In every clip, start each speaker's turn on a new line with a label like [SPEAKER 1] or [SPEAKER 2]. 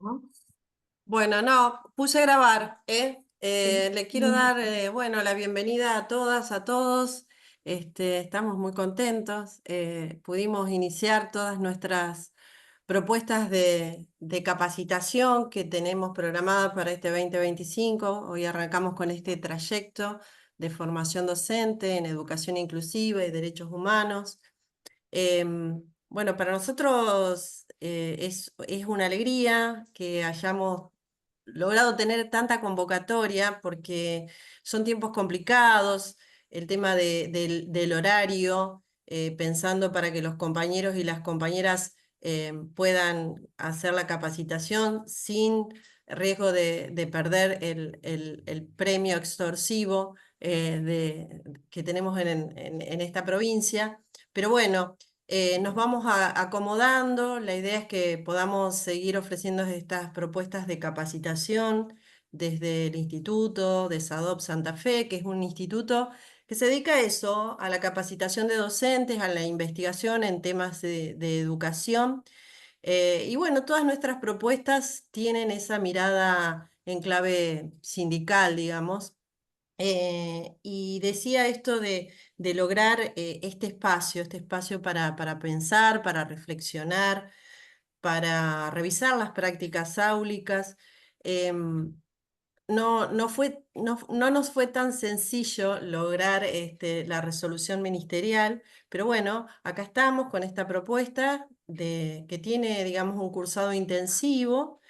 [SPEAKER 1] ¿no?
[SPEAKER 2] Bueno, no, puse a grabar, ¿eh?
[SPEAKER 1] Sí.
[SPEAKER 2] Le quiero dar, bueno, la bienvenida a todas, a todos. Estamos muy contentos. Pudimos iniciar todas nuestras propuestas de capacitación que tenemos programadas para este 2025. Hoy arrancamos con este trayecto de formación docente en educación inclusiva y derechos humanos. Bueno, para nosotros es una alegría que hayamos logrado tener tanta convocatoria porque son tiempos complicados, el tema del horario, pensando para que los compañeros y las compañeras puedan hacer la capacitación sin riesgo de perder el premio extorsivo que tenemos en esta provincia. Pero bueno, nos vamos acomodando. La idea es que podamos seguir ofreciendo estas propuestas de capacitación desde el instituto de SADOP Santa Fe, que es un instituto que se dedica a eso, a la capacitación de docentes, a la investigación en temas de educación. Y bueno, todas nuestras propuestas tienen esa mirada en clave sindical, digamos. Y decía esto de lograr este espacio para pensar, para reflexionar, para revisar las prácticas áulicas. Em, no nos fue tan sencillo lograr la resolución ministerial, pero bueno, acá estamos con esta propuesta que tiene, digamos, un cursado intensivo,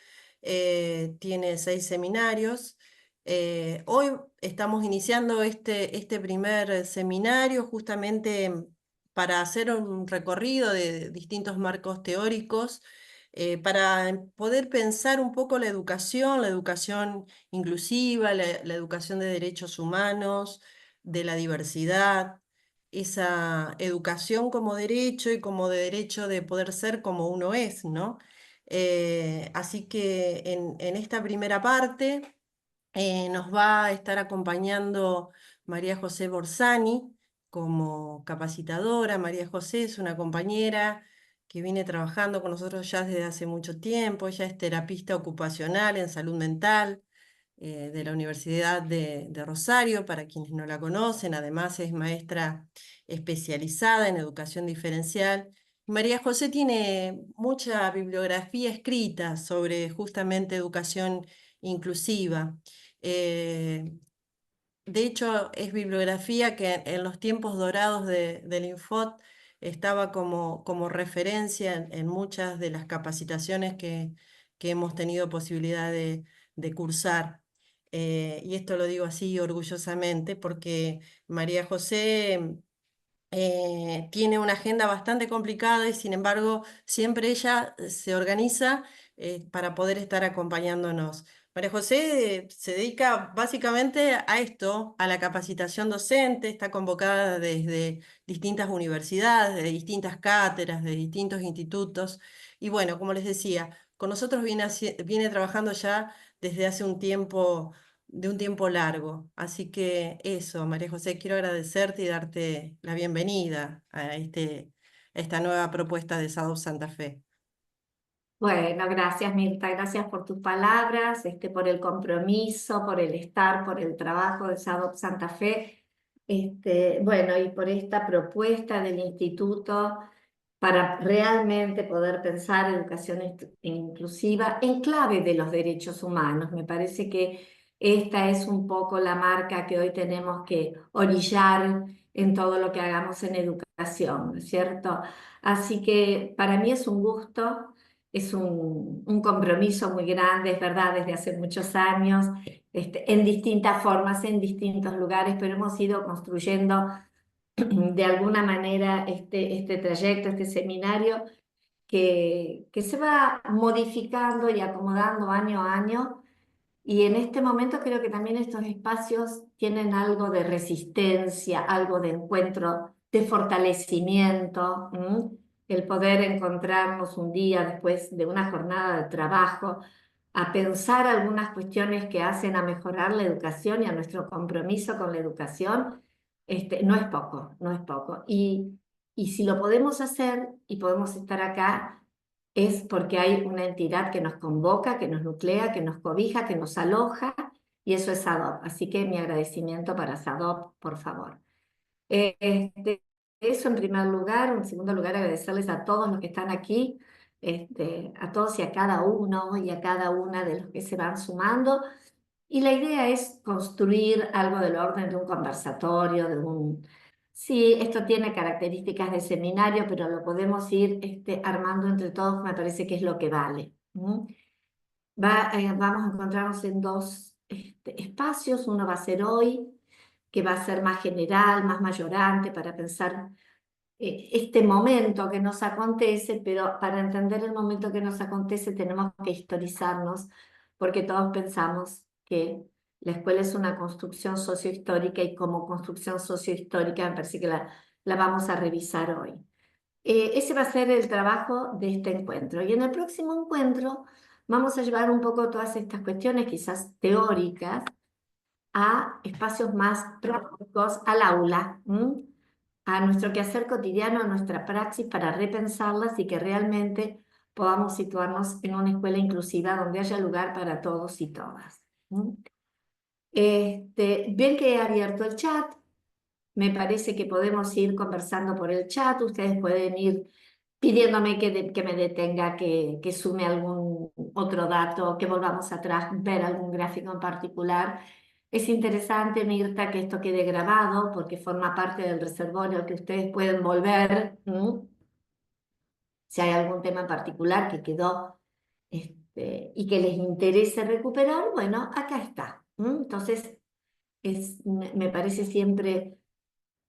[SPEAKER 2] tiene 6 seminarios. Hoy estamos iniciando este primer seminario justamente para hacer un recorrido de distintos marcos teóricos, para poder pensar un poco la educación inclusiva, la educación de derechos humanos, de la diversidad, esa educación como derecho y como de derecho de poder ser como uno es, ¿no? Así que en esta primera parte nos va a estar acompañando María José Borsani como capacitadora. María José es una compañera que viene trabajando con nosotros ya desde hace mucho tiempo. Ella es terapista ocupacional en salud mental de la Universidad de Rosario, para quienes no la conocen. Además es maestra especializada en educación diferencial. María José tiene mucha bibliografía escrita sobre justamente educación inclusiva. Eh, de hecho, es bibliografía que en los tiempos dorados del Infot estaba como referencia en muchas de las capacitaciones que hemos tenido posibilidad de cursar. Y esto lo digo así orgullosamente porque María José tiene una agenda bastante complicada y sin embargo siempre ella se organiza para poder estar acompañándonos. María José se dedica básicamente a esto, a la capacitación docente, está convocada desde distintas universidades, de distintas cátedras, de distintos institutos. Y bueno, como les decía, con nosotros viene trabajando ya desde hace un tiempo, de un tiempo largo. Así que eso, María José, quiero agradecerte y darte la bienvenida a esta nueva propuesta de SADO Santa Fe.
[SPEAKER 1] Bueno, gracias Mirta, gracias por tus palabras, por el compromiso, por el estar, por el trabajo de SADOP Santa Fe, bueno, y por esta propuesta del instituto para realmente poder pensar educación inclusiva en clave de los derechos humanos. Me parece que esta es un poco la marca que hoy tenemos que orillar en todo lo que hagamos en educación, ¿no es cierto? Así que para mí es un gusto, es un compromiso muy grande, es verdad, desde hace muchos años, en distintas formas, en distintos lugares, pero hemos ido construyendo de alguna manera este trayecto, este seminario, que se va modificando y acomodando año a año. Y en este momento creo que también estos espacios tienen algo de resistencia, algo de encuentro, de fortalecimiento. El poder encontrarnos un día después de una jornada de trabajo a pensar algunas cuestiones que hacen a mejorar la educación y a nuestro compromiso con la educación, no es poco, no es poco. Y si lo podemos hacer y podemos estar acá, es porque hay una entidad que nos convoca, que nos nuclea, que nos cobija, que nos aloja, y eso es SADOP. Así que mi agradecimiento para SADOP, por favor. Este, Eso en primer lugar. En segundo lugar, agradecerles a todos los que están aquí, a todos y a cada uno y a cada una de los que se van sumando. Y la idea es construir algo del orden de un conversatorio, de un... Sí, esto tiene características de seminario, pero lo podemos ir armando entre todos, me parece que es lo que vale. Vamos a encontrarnos en dos espacios. Uno va a ser hoy, que va a ser más general, más mayorante, para pensar este momento que nos acontece, pero para entender el momento que nos acontece tenemos que historizarnos, porque todos pensamos que la escuela es una construcción sociohistórica y como construcción sociohistórica me parece que la vamos a revisar hoy. Ese va a ser el trabajo de este encuentro. Y en el próximo encuentro vamos a llevar un poco todas estas cuestiones, quizás teóricas, a espacios más prácticos, al aula, a nuestro quehacer cotidiano, a nuestra praxis, para repensarlas y que realmente podamos situarnos en una escuela inclusiva donde haya lugar para todos y todas. Ven que he abierto el chat. Me parece que podemos ir conversando por el chat. Ustedes pueden ir pidiéndome que me detenga, que sume algún otro dato, que volvamos atrás, ver algún gráfico en particular. Es interesante, Mirta, que esto quede grabado porque forma parte del reservorio al que ustedes pueden volver. Si hay algún tema en particular que quedó y que les interese recuperar, bueno, acá está. Entonces, me parece siempre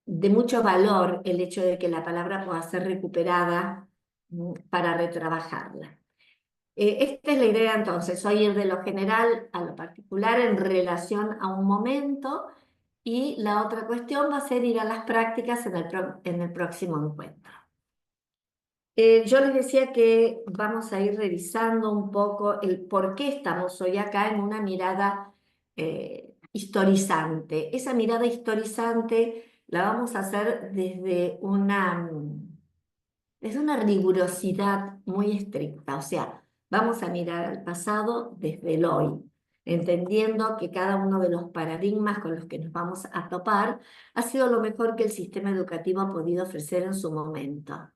[SPEAKER 1] de mucho valor el hecho de que la palabra pueda ser recuperada para retrabajarla. Esta es la idea entonces, hoy ir de lo general a lo particular en relación a un momento, y la otra cuestión va a ser ir a las prácticas en el próximo encuentro. Yo les decía que vamos a ir revisando un poco el por qué estamos hoy acá en una mirada historizante. Esa mirada historizante la vamos a hacer desde una rigurosidad muy estricta. O sea, vamos a mirar al pasado desde el hoy, entendiendo que cada uno de los paradigmas con los que nos vamos a topar ha sido lo mejor que el sistema educativo ha podido ofrecer en su momento.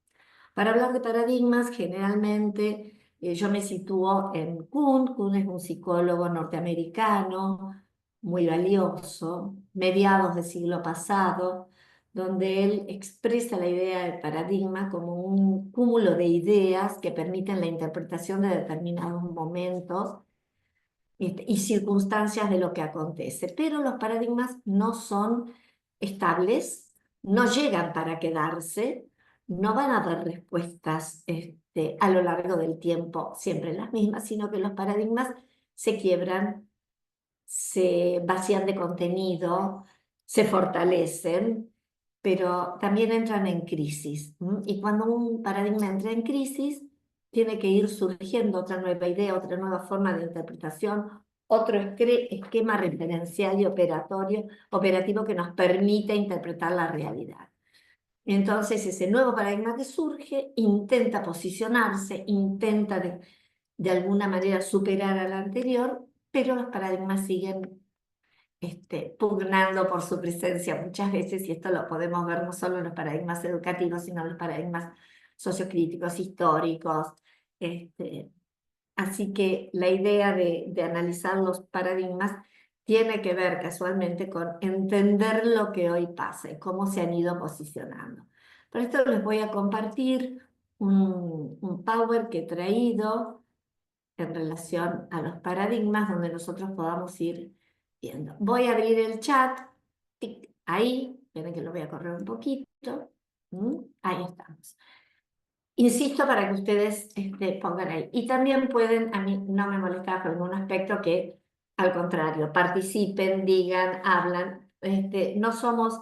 [SPEAKER 1] Para hablar de paradigmas, generalmente yo me sitúo en Kuhn. Kuhn es un psicólogo norteamericano muy valioso, mediados del siglo pasado, donde él expresa la idea del paradigma como un cúmulo de ideas que permiten la interpretación de determinados momentos y circunstancias de lo que acontece. Pero los paradigmas no son estables, no llegan para quedarse, no van a dar respuestas a lo largo del tiempo siempre las mismas, sino que los paradigmas se quiebran, se vacían de contenido, se fortalecen, pero también entran en crisis. Y cuando un paradigma entra en crisis, tiene que ir surgiendo otra nueva idea, otra nueva forma de interpretación, otro esquema referencial y operativo que nos permite interpretar la realidad. Entonces, ese nuevo paradigma que surge intenta posicionarse, intenta de alguna manera superar al anterior, pero los paradigmas siguen pugnando por su presencia muchas veces, y esto lo podemos ver no solo en los paradigmas educativos, sino en los paradigmas sociocríticos, históricos. Así que la idea de analizar los paradigmas tiene que ver casualmente con entender lo que hoy pasa y cómo se han ido posicionando. Por esto les voy a compartir un Power que he traído en relación a los paradigmas, donde nosotros podamos ir viendo. Voy a abrir el chat, ahí, ven que lo voy a correr un poquito. Ahí estamos. Insisto para que ustedes pongan ahí. Y también pueden, a mí no me molesta por ningún aspecto que, al contrario, participen, digan, hablan. No somos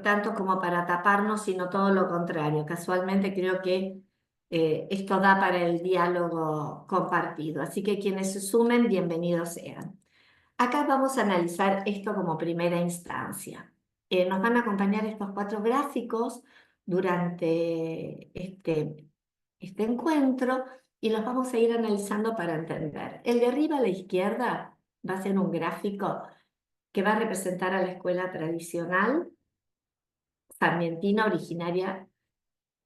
[SPEAKER 1] tanto como para taparnos, sino todo lo contrario. Casualmente creo que esto da para el diálogo compartido. Así que quienes se sumen, bienvenidos sean. Acá vamos a analizar esto como primera instancia. Nos van a acompañar estos 4 gráficos durante este encuentro, y los vamos a ir analizando para entender. El de arriba a la izquierda va a ser un gráfico que va a representar a la escuela tradicional sarmientina originaria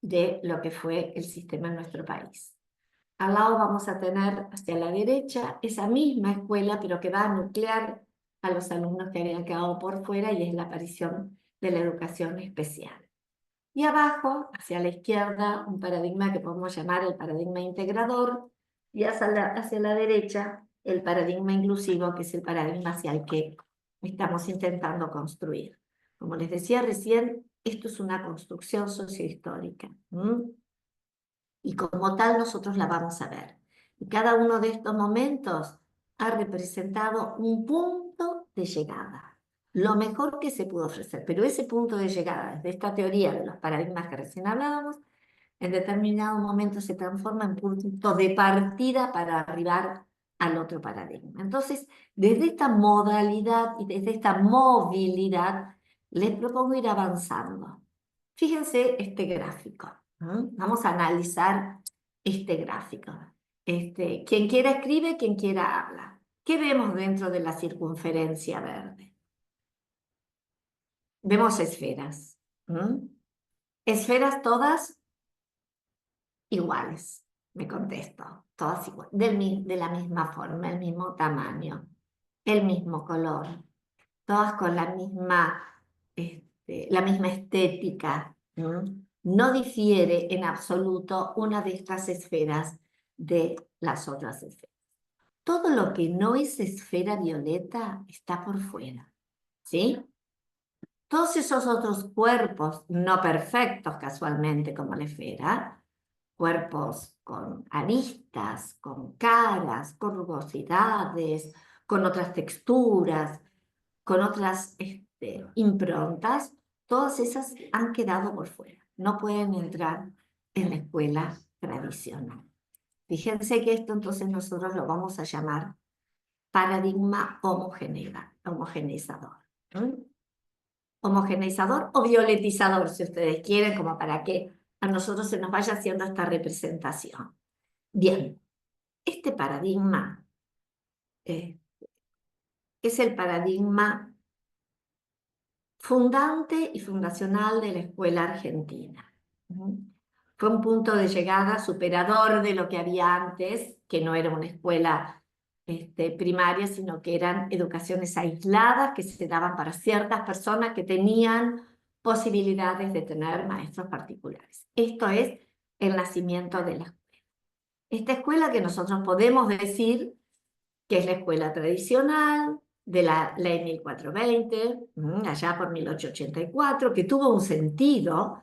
[SPEAKER 1] de lo que fue el sistema en nuestro país. Al lado vamos a tener hacia la derecha esa misma escuela, pero que va a nuclear a los alumnos que habían quedado por fuera y es la aparición de la educación especial. Y abajo, hacia la izquierda, un paradigma que podemos llamar el paradigma integrador, y hacia la derecha, el paradigma inclusivo, que es el paradigma hacia el que estamos intentando construir. Como les decía recién, esto es una construcción sociohistórica. Y como tal nosotros la vamos a ver. Y cada uno de estos momentos ha representado un punto de llegada, lo mejor que se pudo ofrecer. Pero ese punto de llegada, desde esta teoría de los paradigmas que recién hablábamos, en determinado momento se transforma en punto de partida para arribar al otro paradigma. Entonces, desde esta modalidad y desde esta movilidad, les propongo ir avanzando. Fíjense este gráfico. Vamos a analizar este gráfico. Quien quiera escribe, quien quiera habla. ¿Qué vemos dentro de la circunferencia verde? Vemos esferas. Esferas todas iguales, me contesto. Todas iguales, de la misma forma, el mismo tamaño, el mismo color. Todas con la misma estética. No difiere en absoluto una de estas esferas de las otras esferas. Todo lo que no es esfera violeta está por fuera, ¿sí? Todos esos otros cuerpos no perfectos casualmente como la esfera, cuerpos con aristas, con caras, con rugosidades, con otras texturas, con otras improntas, todas esas han quedado por fuera. No pueden entrar en la escuela tradicional. Fíjense que esto entonces nosotros lo vamos a llamar paradigma homogeneizador. Homogeneizador o violetizador, si ustedes quieren, como para que a nosotros se nos vaya haciendo esta representación. Bien, este paradigma es el paradigma fundante y fundacional de la escuela argentina. Fue un punto de llegada superador de lo que había antes, que no era una escuela primaria, sino que eran educaciones aisladas que se daban para ciertas personas que tenían posibilidades de tener maestros particulares. Esto es el nacimiento de la escuela. Esta escuela que nosotros podemos decir que es la escuela tradicional de la Ley 1420, allá por 1884, que tuvo un sentido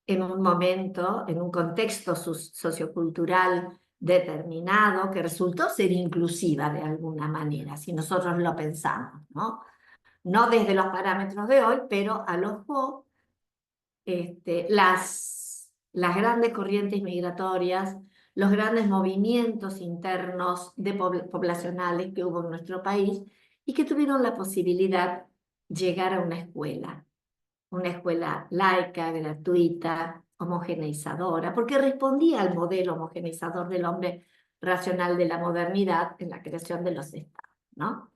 [SPEAKER 1] en un momento, en un contexto sociocultural determinado, que resultó ser inclusiva de alguna manera, si nosotros lo pensamos, ¿no? No desde los parámetros de hoy, pero alojó las grandes corrientes migratorias, los grandes movimientos internos poblacionales que hubo en nuestro país y que tuvieron la posibilidad de llegar a una escuela laica, gratuita, homogeneizadora, porque respondía al modelo homogeneizador del hombre racional de la modernidad en la creación de los estados, ¿no?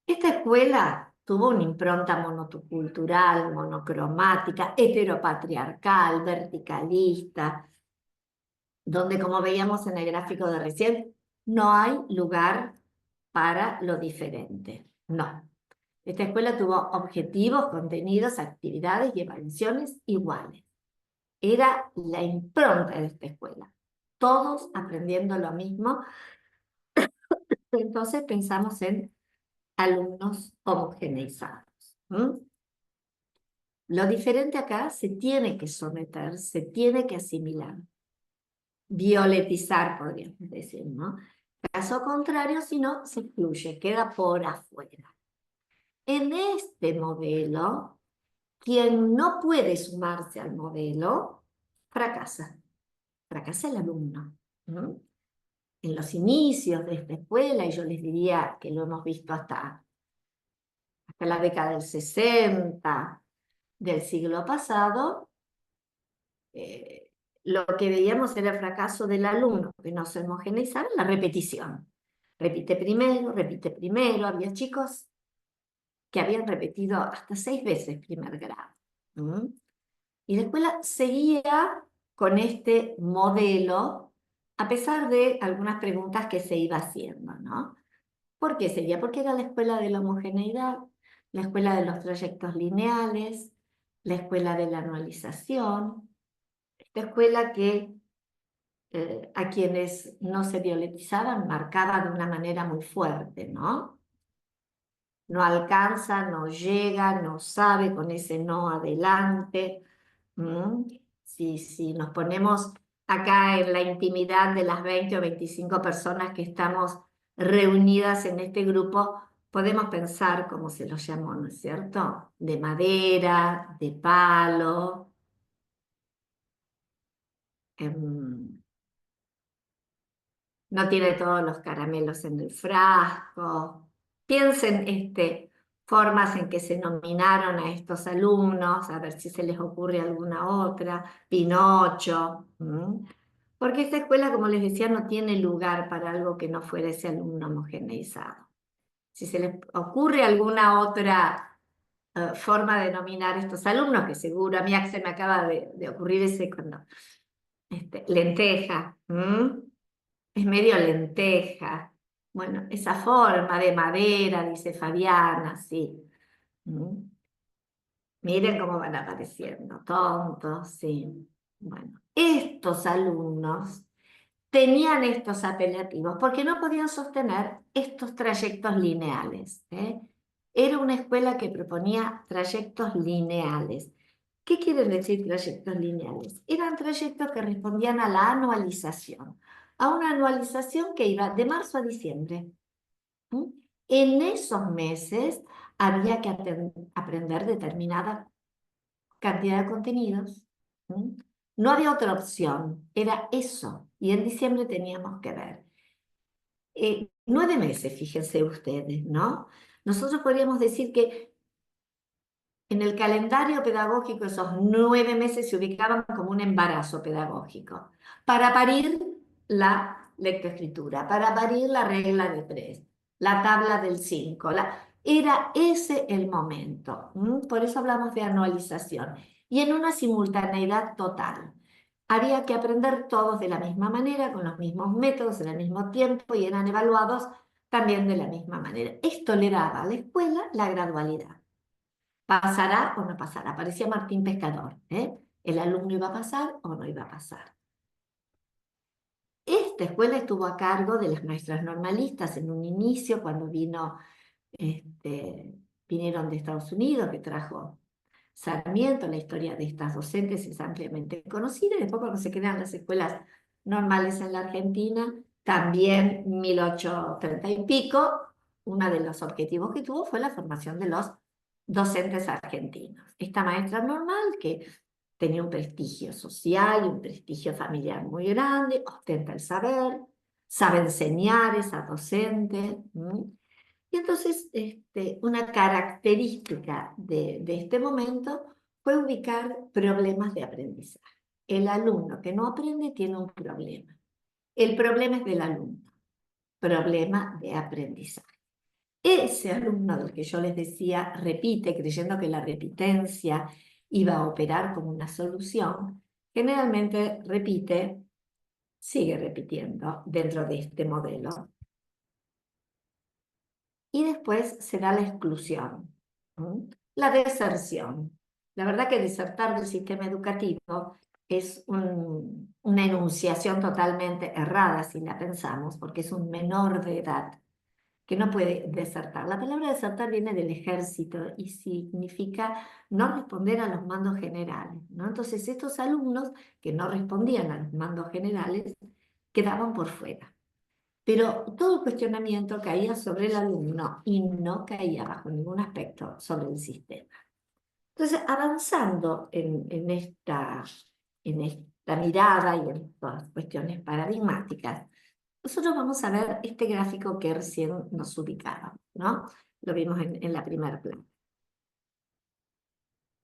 [SPEAKER 1] Esta escuela tuvo una impronta monocultural, monocromática, heteropatriarcal, verticalista, donde, como veíamos en el gráfico de recién, no hay lugar para lo diferente. No. Esta escuela tuvo objetivos, contenidos, actividades y evaluaciones iguales. Era la impronta de esta escuela. Todos aprendiendo lo mismo. Entonces pensamos en alumnos homogeneizados. Lo diferente acá se tiene que someter, se tiene que asimilar, violetizar, podríamos decir, ¿no? Caso contrario, si no, se excluye, queda por afuera. En este modelo, quien no puede sumarse al modelo, fracasa. Fracasa el alumno. En los inicios de esta escuela, y yo les diría que lo hemos visto hasta la década del 60 del siglo pasado, lo que veíamos era el fracaso del alumno, que no se homogeneizaba, la repetición. Repite primero. Había chicos que habían repetido hasta 6 veces primer grado. ¿Mm? Y la escuela seguía con este modelo, a pesar de algunas preguntas que se iba haciendo, ¿no? ¿Por qué seguía? Porque era la escuela de la homogeneidad, la escuela de los trayectos lineales, la escuela de la anualización, esta escuela que a quienes no se violetizaban marcaba de una manera muy fuerte, ¿no? No alcanza, no llega, no sabe con ese no adelante. ¿Mm? Si nos ponemos acá en la intimidad de las 20 o 25 personas que estamos reunidas en este grupo, podemos pensar, como se lo llamó, ¿no es cierto? De madera, de palo, em, no tiene todos los caramelos en el frasco. Piensen formas en que se nominaron a estos alumnos, a ver si se les ocurre alguna otra, Pinocho. Porque esta escuela, como les decía, no tiene lugar para algo que no fuera ese alumno homogeneizado. Si se les ocurre alguna otra forma de nominar a estos alumnos, que seguro a mí se me acaba de ocurrir ese cuando, lenteja. Es medio lenteja. Bueno, esa forma de madera, dice Fabiana, sí. Mm. Miren cómo van apareciendo, tontos, sí. Bueno, estos alumnos tenían estos apelativos porque no podían sostener estos trayectos lineales, ¿eh? Era una escuela que proponía trayectos lineales. ¿Qué quieren decir trayectos lineales? Eran trayectos que respondían a la anualización, a una anualización que iba de marzo a diciembre. ¿Mm? En esos meses había que aprender determinada cantidad de contenidos. ¿Mm? No había otra opción, era eso. Y en diciembre teníamos que ver. 9 meses, fíjense ustedes, ¿no? Nosotros podríamos decir que en el calendario pedagógico esos 9 meses se ubicaban como un embarazo pedagógico para parir la lectoescritura, para parir la regla de 3, la tabla del 5. Era ese el momento. Por eso hablamos de anualización. Y en una simultaneidad total. Había que aprender todos de la misma manera, con los mismos métodos, en el mismo tiempo y eran evaluados también de la misma manera. Esto le daba a la escuela la gradualidad. ¿Pasará o no pasará? Parecía Martín Pescador, ¿eh? ¿El alumno iba a pasar o no iba a pasar? Esta escuela estuvo a cargo de las maestras normalistas en un inicio, cuando vinieron de Estados Unidos, que trajo Sarmiento. La historia de estas docentes es ampliamente conocida, y después cuando se crean las escuelas normales en la Argentina, también 1830 y pico, uno de los objetivos que tuvo fue la formación de los docentes argentinos. Esta maestra normal, que tenía un prestigio social y un prestigio familiar muy grande, ostenta el saber, sabe enseñar, esa docente. Y entonces, una característica de este momento fue ubicar problemas de aprendizaje. El alumno que no aprende tiene un problema. El problema es del alumno, problema de aprendizaje. Ese alumno del que yo les decía repite, creyendo que la repitencia iba a operar como una solución, generalmente repite, sigue repitiendo dentro de este modelo. Y después se da la exclusión, la deserción. La verdad que desertar del sistema educativo es una enunciación totalmente errada si la pensamos, porque es un menor de edad que no puede desertar. La palabra desertar viene del ejército y significa no responder a los mandos generales, ¿no? Entonces estos alumnos que no respondían a los mandos generales quedaban por fuera. Pero todo el cuestionamiento caía sobre el alumno y no caía bajo ningún aspecto sobre el sistema. Entonces, avanzando en esta mirada y en estas cuestiones paradigmáticas, nosotros vamos a ver este gráfico que recién nos ubicaba, ¿no? Lo vimos en la primera plana.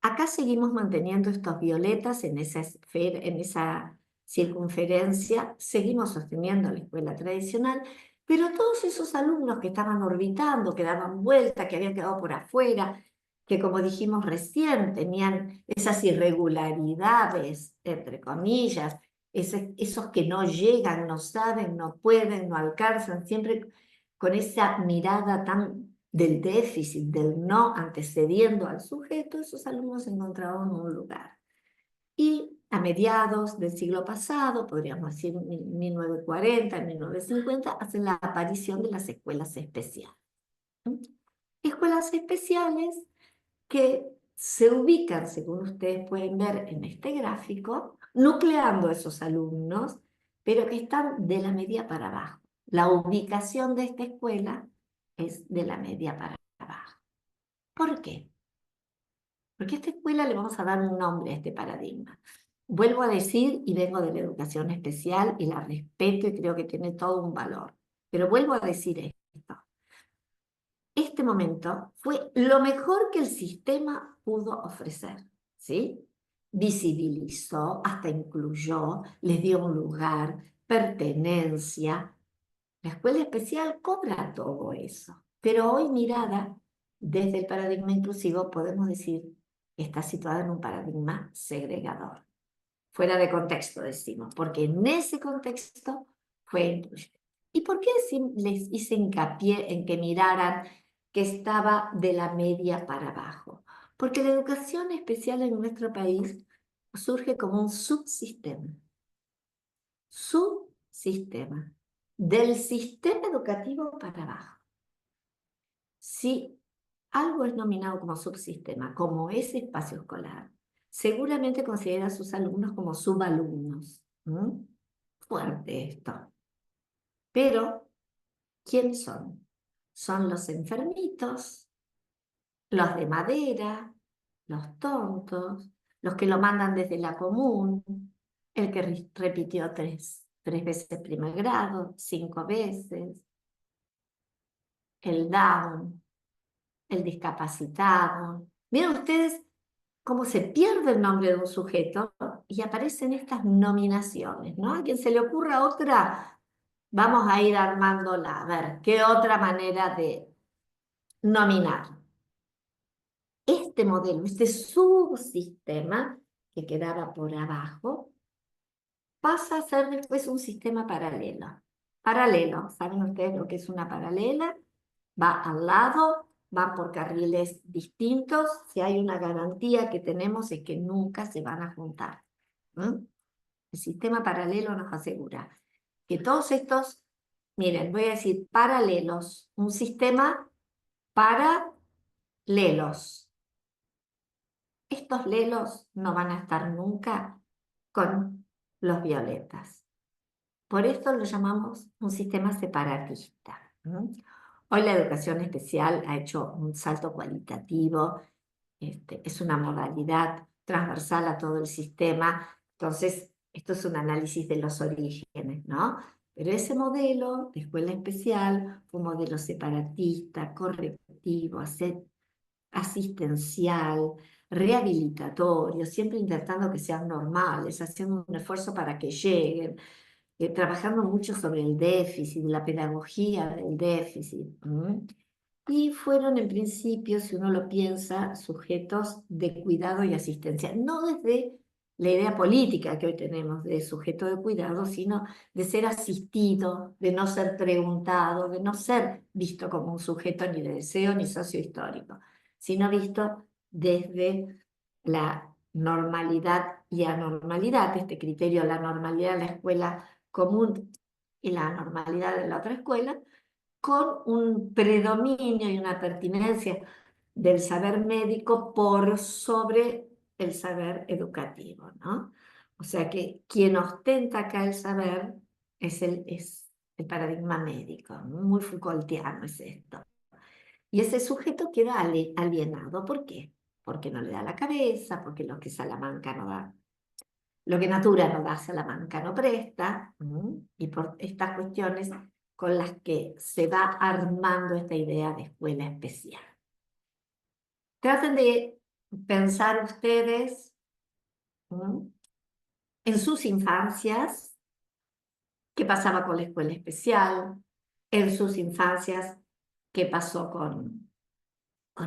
[SPEAKER 1] Acá seguimos manteniendo estos violetas en esa esfera, en esa circunferencia, seguimos sosteniendo la escuela tradicional, pero todos esos alumnos que estaban orbitando, que daban vuelta, que habían quedado por afuera, que como dijimos recién, tenían esas irregularidades, entre comillas, esos que no llegan, no saben, no pueden, no alcanzan, siempre con esa mirada tan del déficit, del no antecediendo al sujeto, esos alumnos encontraban un lugar. Y a mediados del siglo pasado, podríamos decir 1940, 1950, hacen la aparición de las escuelas especiales. Escuelas especiales que se ubican, según ustedes pueden ver en este gráfico, nucleando a esos alumnos, pero que están de la media para abajo. La ubicación de esta escuela es de la media para abajo. ¿Por qué? Porque a esta escuela le vamos a dar un nombre a este paradigma. Vuelvo a decir, y vengo de la educación especial y la respeto y creo que tiene todo un valor, pero vuelvo a decir esto. Este momento fue lo mejor que el sistema pudo ofrecer, ¿sí? Visibilizó, hasta incluyó, les dio un lugar, pertenencia. La escuela especial cobra todo eso, pero hoy mirada desde el paradigma inclusivo podemos decir que está situada en un paradigma segregador. Fuera de contexto decimos, porque en ese contexto fue incluyente. ¿Y por qué les hice hincapié en que miraran que estaba de la media para abajo? Porque la educación especial en nuestro país surge como un subsistema del sistema educativo para abajo. Si algo es nominado como subsistema, como ese espacio escolar, seguramente considera a sus alumnos como subalumnos. Fuerte esto. Pero, ¿quiénes son? Son los enfermitos, los de madera, los tontos, los que lo mandan desde la común, el que repitió tres veces primer grado, 5 veces, el Down, el discapacitado. Miren ustedes cómo se pierde el nombre de un sujeto y aparecen estas nominaciones, ¿no? A quien se le ocurra otra, vamos a ir armándola, a ver, ¿qué otra manera de nominar? Este modelo, este subsistema que quedaba por abajo, pasa a ser después un sistema paralelo. Paralelo, ¿saben ustedes lo que es una paralela? Va al lado, van por carriles distintos. Si hay una garantía que tenemos es que nunca se van a juntar. El sistema paralelo nos asegura que todos estos, miren, voy a decir paralelos, un sistema paralelos. Estos lelos no van a estar nunca con los violetas. Por esto lo llamamos un sistema separatista. Hoy la educación especial ha hecho un salto cualitativo, es una modalidad transversal a todo el sistema, entonces esto es un análisis de los orígenes, ¿no? Pero ese modelo de escuela especial fue un modelo separatista, correctivo, asistencial, rehabilitatorio, siempre intentando que sean normales, haciendo un esfuerzo para que lleguen, trabajando mucho sobre el déficit, la pedagogía del déficit. Y fueron en principio, si uno lo piensa, sujetos de cuidado y asistencia, no desde la idea política que hoy tenemos de sujeto de cuidado, sino de ser asistido, de no ser preguntado, de no ser visto como un sujeto ni de deseo ni sociohistórico, sino visto desde la normalidad y anormalidad, este criterio, la normalidad de la escuela común y la normalidad de la otra escuela, con un predominio y una pertinencia del saber médico por sobre el saber educativo, ¿no? O sea que quien ostenta acá el saber es el paradigma médico, ¿no? Muy Foucaultiano es esto. Y ese sujeto queda alienado. ¿Por qué? Porque no le da la cabeza, porque lo que Salamanca no da, lo que Natura no da, Salamanca no presta, y por estas cuestiones con las que se va armando esta idea de escuela especial. Traten de pensar ustedes, en sus infancias, qué pasaba con la escuela especial, en sus infancias, qué pasó con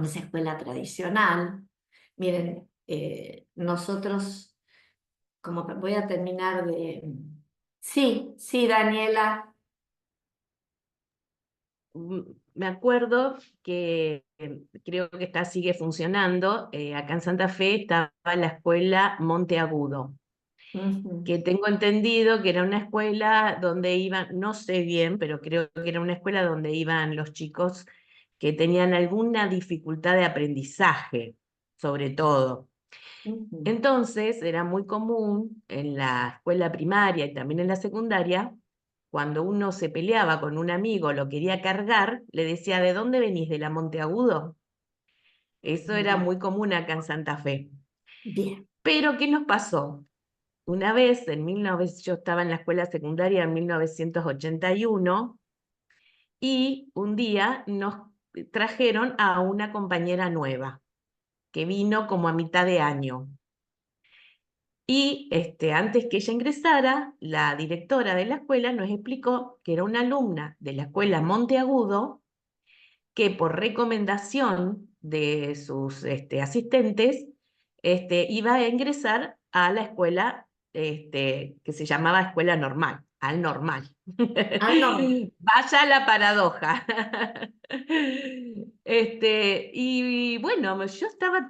[SPEAKER 1] esa escuela tradicional. Miren, nosotros, como voy a terminar de... Sí, sí, Daniela.
[SPEAKER 3] Me acuerdo que creo que sigue funcionando. Acá en Santa Fe estaba la escuela Monteagudo,
[SPEAKER 1] Ujú,
[SPEAKER 3] que tengo entendido que era una escuela donde iban, no sé bien, pero creo que era una escuela donde iban los chicos que tenían alguna dificultad de aprendizaje, sobre todo.
[SPEAKER 1] ujú.
[SPEAKER 3] Entonces era muy común en la escuela primaria y también en la secundaria, cuando uno se peleaba con un amigo, lo quería cargar, le decía, ¿de dónde venís? ¿De la Monteagudo? Eso era
[SPEAKER 1] Bien,
[SPEAKER 3] muy común acá en Santa Fe.
[SPEAKER 1] bien.
[SPEAKER 3] Pero, ¿qué nos pasó? Una vez, yo estaba en la escuela secundaria en 1981 y un día nos trajeron a una compañera nueva que vino como a mitad de año. Y antes que ella ingresara, la directora de la escuela nos explicó que era una alumna de la escuela Monteagudo que por recomendación de sus asistentes iba a ingresar a la escuela que se llamaba Escuela Normal, al normal.
[SPEAKER 1] Ah, no.
[SPEAKER 3] Vaya la paradoja. Y bueno, yo estaba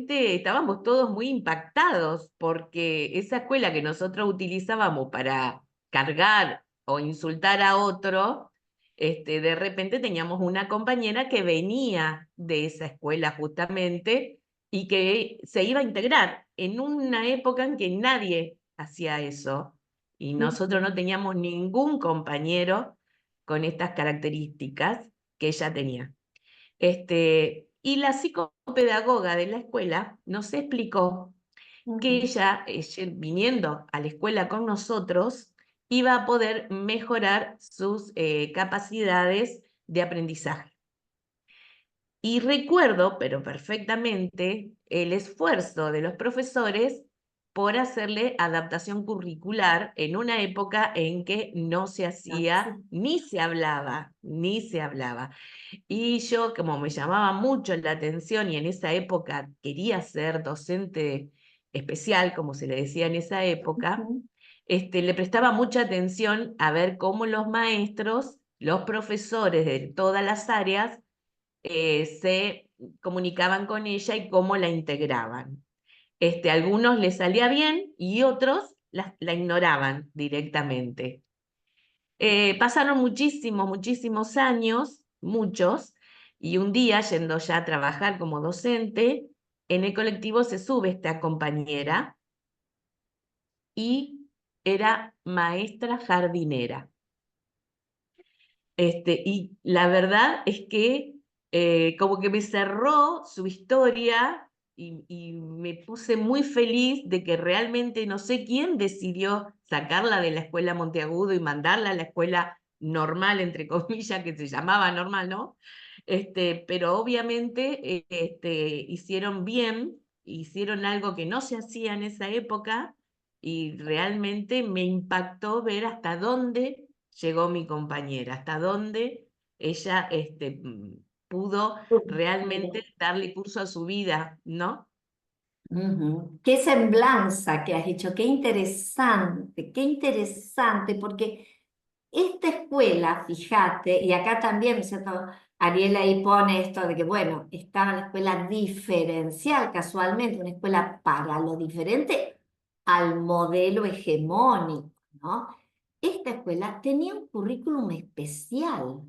[SPEAKER 3] estábamos todos muy impactados porque esa escuela que nosotros utilizábamos para cargar o insultar a otro, de repente teníamos una compañera que venía de esa escuela justamente y que se iba a integrar en una época en que nadie hacía eso y nosotros no teníamos ningún compañero con estas características que ella tenía. Y la psicopedagoga de la escuela nos explicó que
[SPEAKER 1] Ujú,
[SPEAKER 3] ella, viniendo a la escuela con nosotros, iba a poder mejorar sus capacidades de aprendizaje. Y recuerdo, pero perfectamente, el esfuerzo de los profesores por hacerle adaptación curricular en una época en que no se hacía,
[SPEAKER 1] sí.
[SPEAKER 3] ni se hablaba, ni se hablaba. Y yo, como me llamaba mucho la atención y en esa época quería ser docente especial, como se le decía en esa época,
[SPEAKER 1] Ujú,
[SPEAKER 3] le prestaba mucha atención a ver cómo los maestros, los profesores de todas las áreas, se comunicaban con ella y cómo la integraban. Algunos les salía bien y otros la ignoraban directamente. Pasaron muchísimos años, muchos, y un día, yendo ya a trabajar como docente, en el colectivo se sube esta compañera y era maestra jardinera. Y la verdad es que como que me cerró su historia y me puse muy feliz de que realmente no sé quién decidió sacarla de la escuela Monteagudo y mandarla a la escuela normal, entre comillas, que se llamaba normal, ¿no? Pero obviamente hicieron bien, hicieron algo que no se hacía en esa época y realmente me impactó ver hasta dónde llegó mi compañera, hasta dónde ella pudo realmente darle curso a su vida, ¿no?
[SPEAKER 1] ujú. Qué semblanza que has hecho, qué interesante, porque esta escuela, fíjate, y acá también, ¿no es cierto? Ariel ahí pone esto de que, bueno, estaba la escuela diferencial, casualmente, una escuela para lo diferente al modelo hegemónico, ¿no? Esta escuela tenía un currículum especial.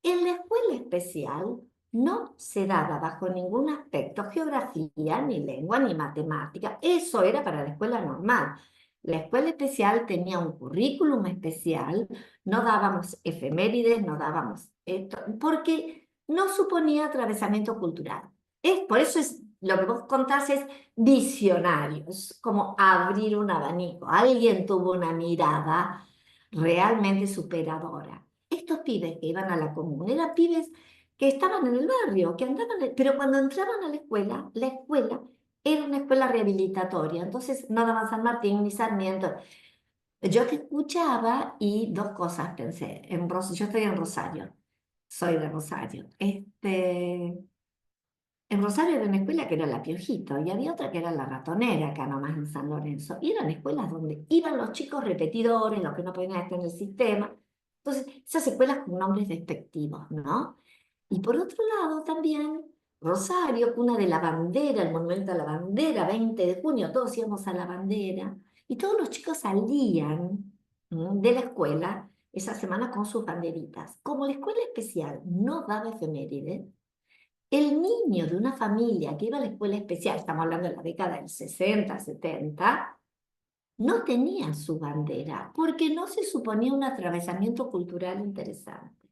[SPEAKER 1] En la escuela especial no se daba bajo ningún aspecto geografía, ni lengua, ni matemática. Eso era para la escuela normal. La escuela especial tenía un currículum especial, no dábamos efemérides, no dábamos esto, porque no suponía atravesamiento cultural. Por eso es lo que vos contás es visionarios, como abrir un abanico. Alguien tuvo una mirada realmente superadora. Estos pibes que iban a la comuna eran pibes que estaban en el barrio, que andaban, pero cuando entraban a la escuela era una escuela rehabilitatoria, entonces no daban San Martín ni Sarmiento. Yo te escuchaba y dos cosas pensé. Yo estoy en Rosario, soy de Rosario. En Rosario era una escuela que era La Piojito y había otra que era La Ratonera, acá nomás en San Lorenzo. Y eran escuelas donde iban los chicos repetidores, los que no podían estar en el sistema. Entonces, esas escuelas con nombres despectivos, ¿no? Y por otro lado también, Rosario, cuna de la bandera, el monumento a la bandera, 20 de junio, todos íbamos a la bandera. Y todos los chicos salían de la escuela esa semana con sus banderitas. Como la escuela especial no daba efemérides, el niño de una familia que iba a la escuela especial, estamos hablando de la década del 60, 70, no tenía su bandera porque no se suponía un atravesamiento cultural interesante.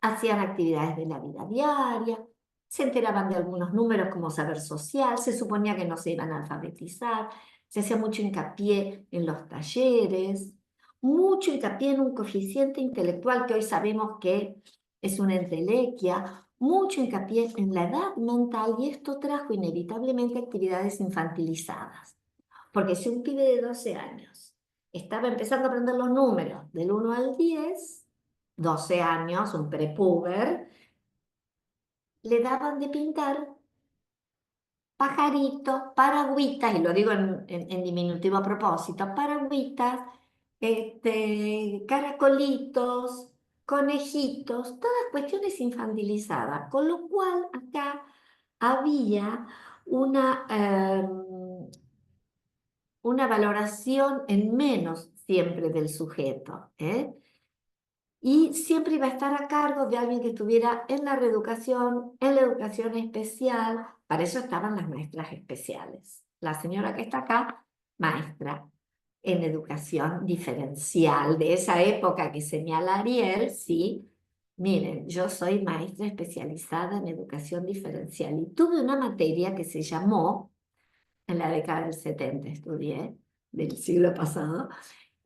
[SPEAKER 1] Hacían actividades de la vida diaria, se enteraban de algunos números como saber social, se suponía que no se iban a alfabetizar, se hacía mucho hincapié en los talleres, mucho hincapié en un coeficiente intelectual que hoy sabemos que es una entelequia, mucho hincapié en la edad mental y esto trajo inevitablemente actividades infantilizadas. Porque si un pibe de 12 años estaba empezando a aprender los números del 1 al 10, 12 años, un prepúber, le daban de pintar pajaritos, paragüitas, y lo digo en diminutivo a propósito, paragüitas, caracolitos, conejitos, todas cuestiones infantilizadas, con lo cual acá había una valoración en menos siempre del sujeto, ¿eh? Y siempre iba a estar a cargo de alguien que estuviera en la reeducación, en la educación especial. Para eso estaban las maestras especiales. La señora que está acá, maestra en educación diferencial, de esa época que señala Ariel, sí. Miren, yo soy maestra especializada en educación diferencial y tuve una materia que se llamó, en la década del 70 estudié, del siglo pasado,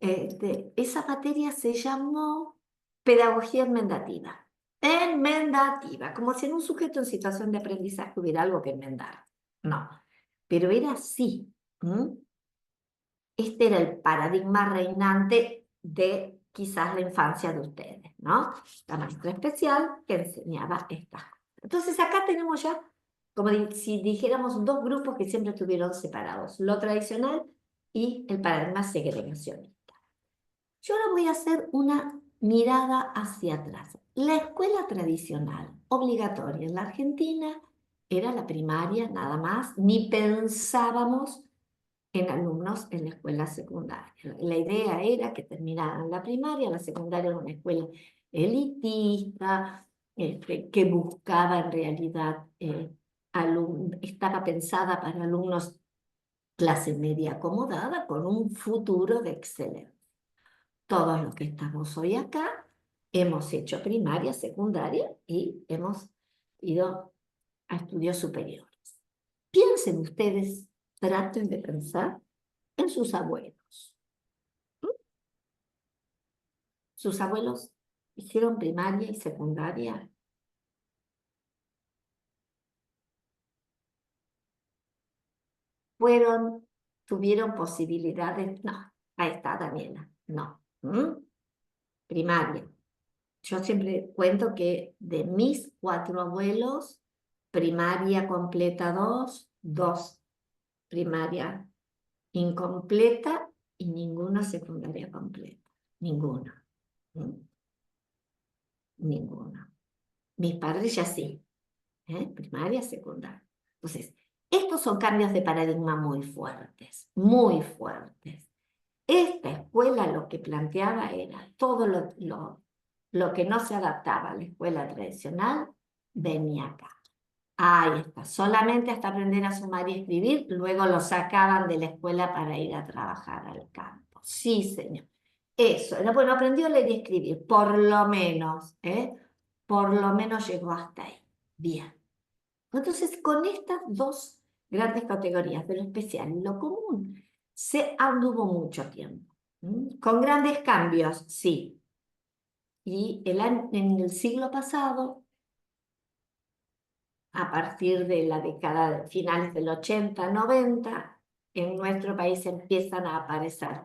[SPEAKER 1] esa materia se llamó pedagogía enmendativa. Enmendativa, como si en un sujeto en situación de aprendizaje hubiera algo que enmendar. No, pero era así. Este era el paradigma reinante de quizás la infancia de ustedes, ¿no? La maestra especial que enseñaba estas cosas. Entonces acá tenemos ya, como si dijéramos, dos grupos que siempre estuvieron separados, lo tradicional y el paradigma segregacionista. Yo ahora voy a hacer una mirada hacia atrás. La escuela tradicional, obligatoria en la Argentina, era la primaria nada más, ni pensábamos en alumnos en la escuela secundaria. La idea era que terminaran la primaria, la secundaria era una escuela elitista, que buscaba en realidad, estaba pensada para alumnos clase media acomodada con un futuro de excelencia. Todos los que estamos hoy acá hemos hecho primaria, secundaria y hemos ido a estudios superiores. Piensen ustedes, traten de pensar en sus abuelos. ¿Sus abuelos hicieron primaria y secundaria? ¿Tuvieron posibilidades? No, ahí está Daniela, no. Primaria. Yo siempre cuento que de mis 4 abuelos, primaria completa 2 primaria incompleta y ninguna secundaria completa. Ninguna. Ninguna. Mis padres ya sí, primaria, secundaria. Entonces, estos son cambios de paradigma muy fuertes, muy fuertes. Esta escuela lo que planteaba era todo lo que no se adaptaba a la escuela tradicional, venía acá. Ahí está, solamente hasta aprender a sumar y escribir, luego lo sacaban de la escuela para ir a trabajar al campo. Sí, señor. Eso, era bueno, aprendió a leer y escribir, por lo menos, por lo menos llegó hasta ahí. Bien. Entonces, con estas dos grandes categorías, de lo especial y lo común, se anduvo mucho tiempo. Con grandes cambios, sí. Y en el siglo pasado, a partir de la década de finales del 80, 90, en nuestro país empiezan a aparecer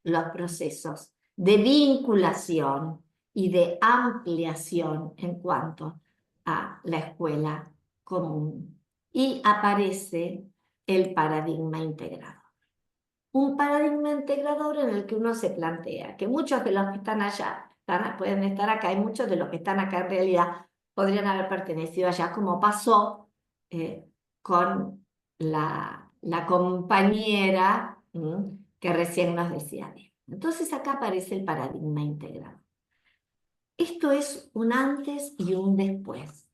[SPEAKER 1] los procesos de vinculación y de ampliación en cuanto a la escuela común. Y aparece el paradigma integrador. Un paradigma integrador en el que uno se plantea que muchos de los que están allá pueden estar acá y muchos de los que están acá en realidad podrían haber pertenecido allá, como pasó con la compañera que recién nos decía. Entonces acá aparece el paradigma integrador. Esto es un antes y un después.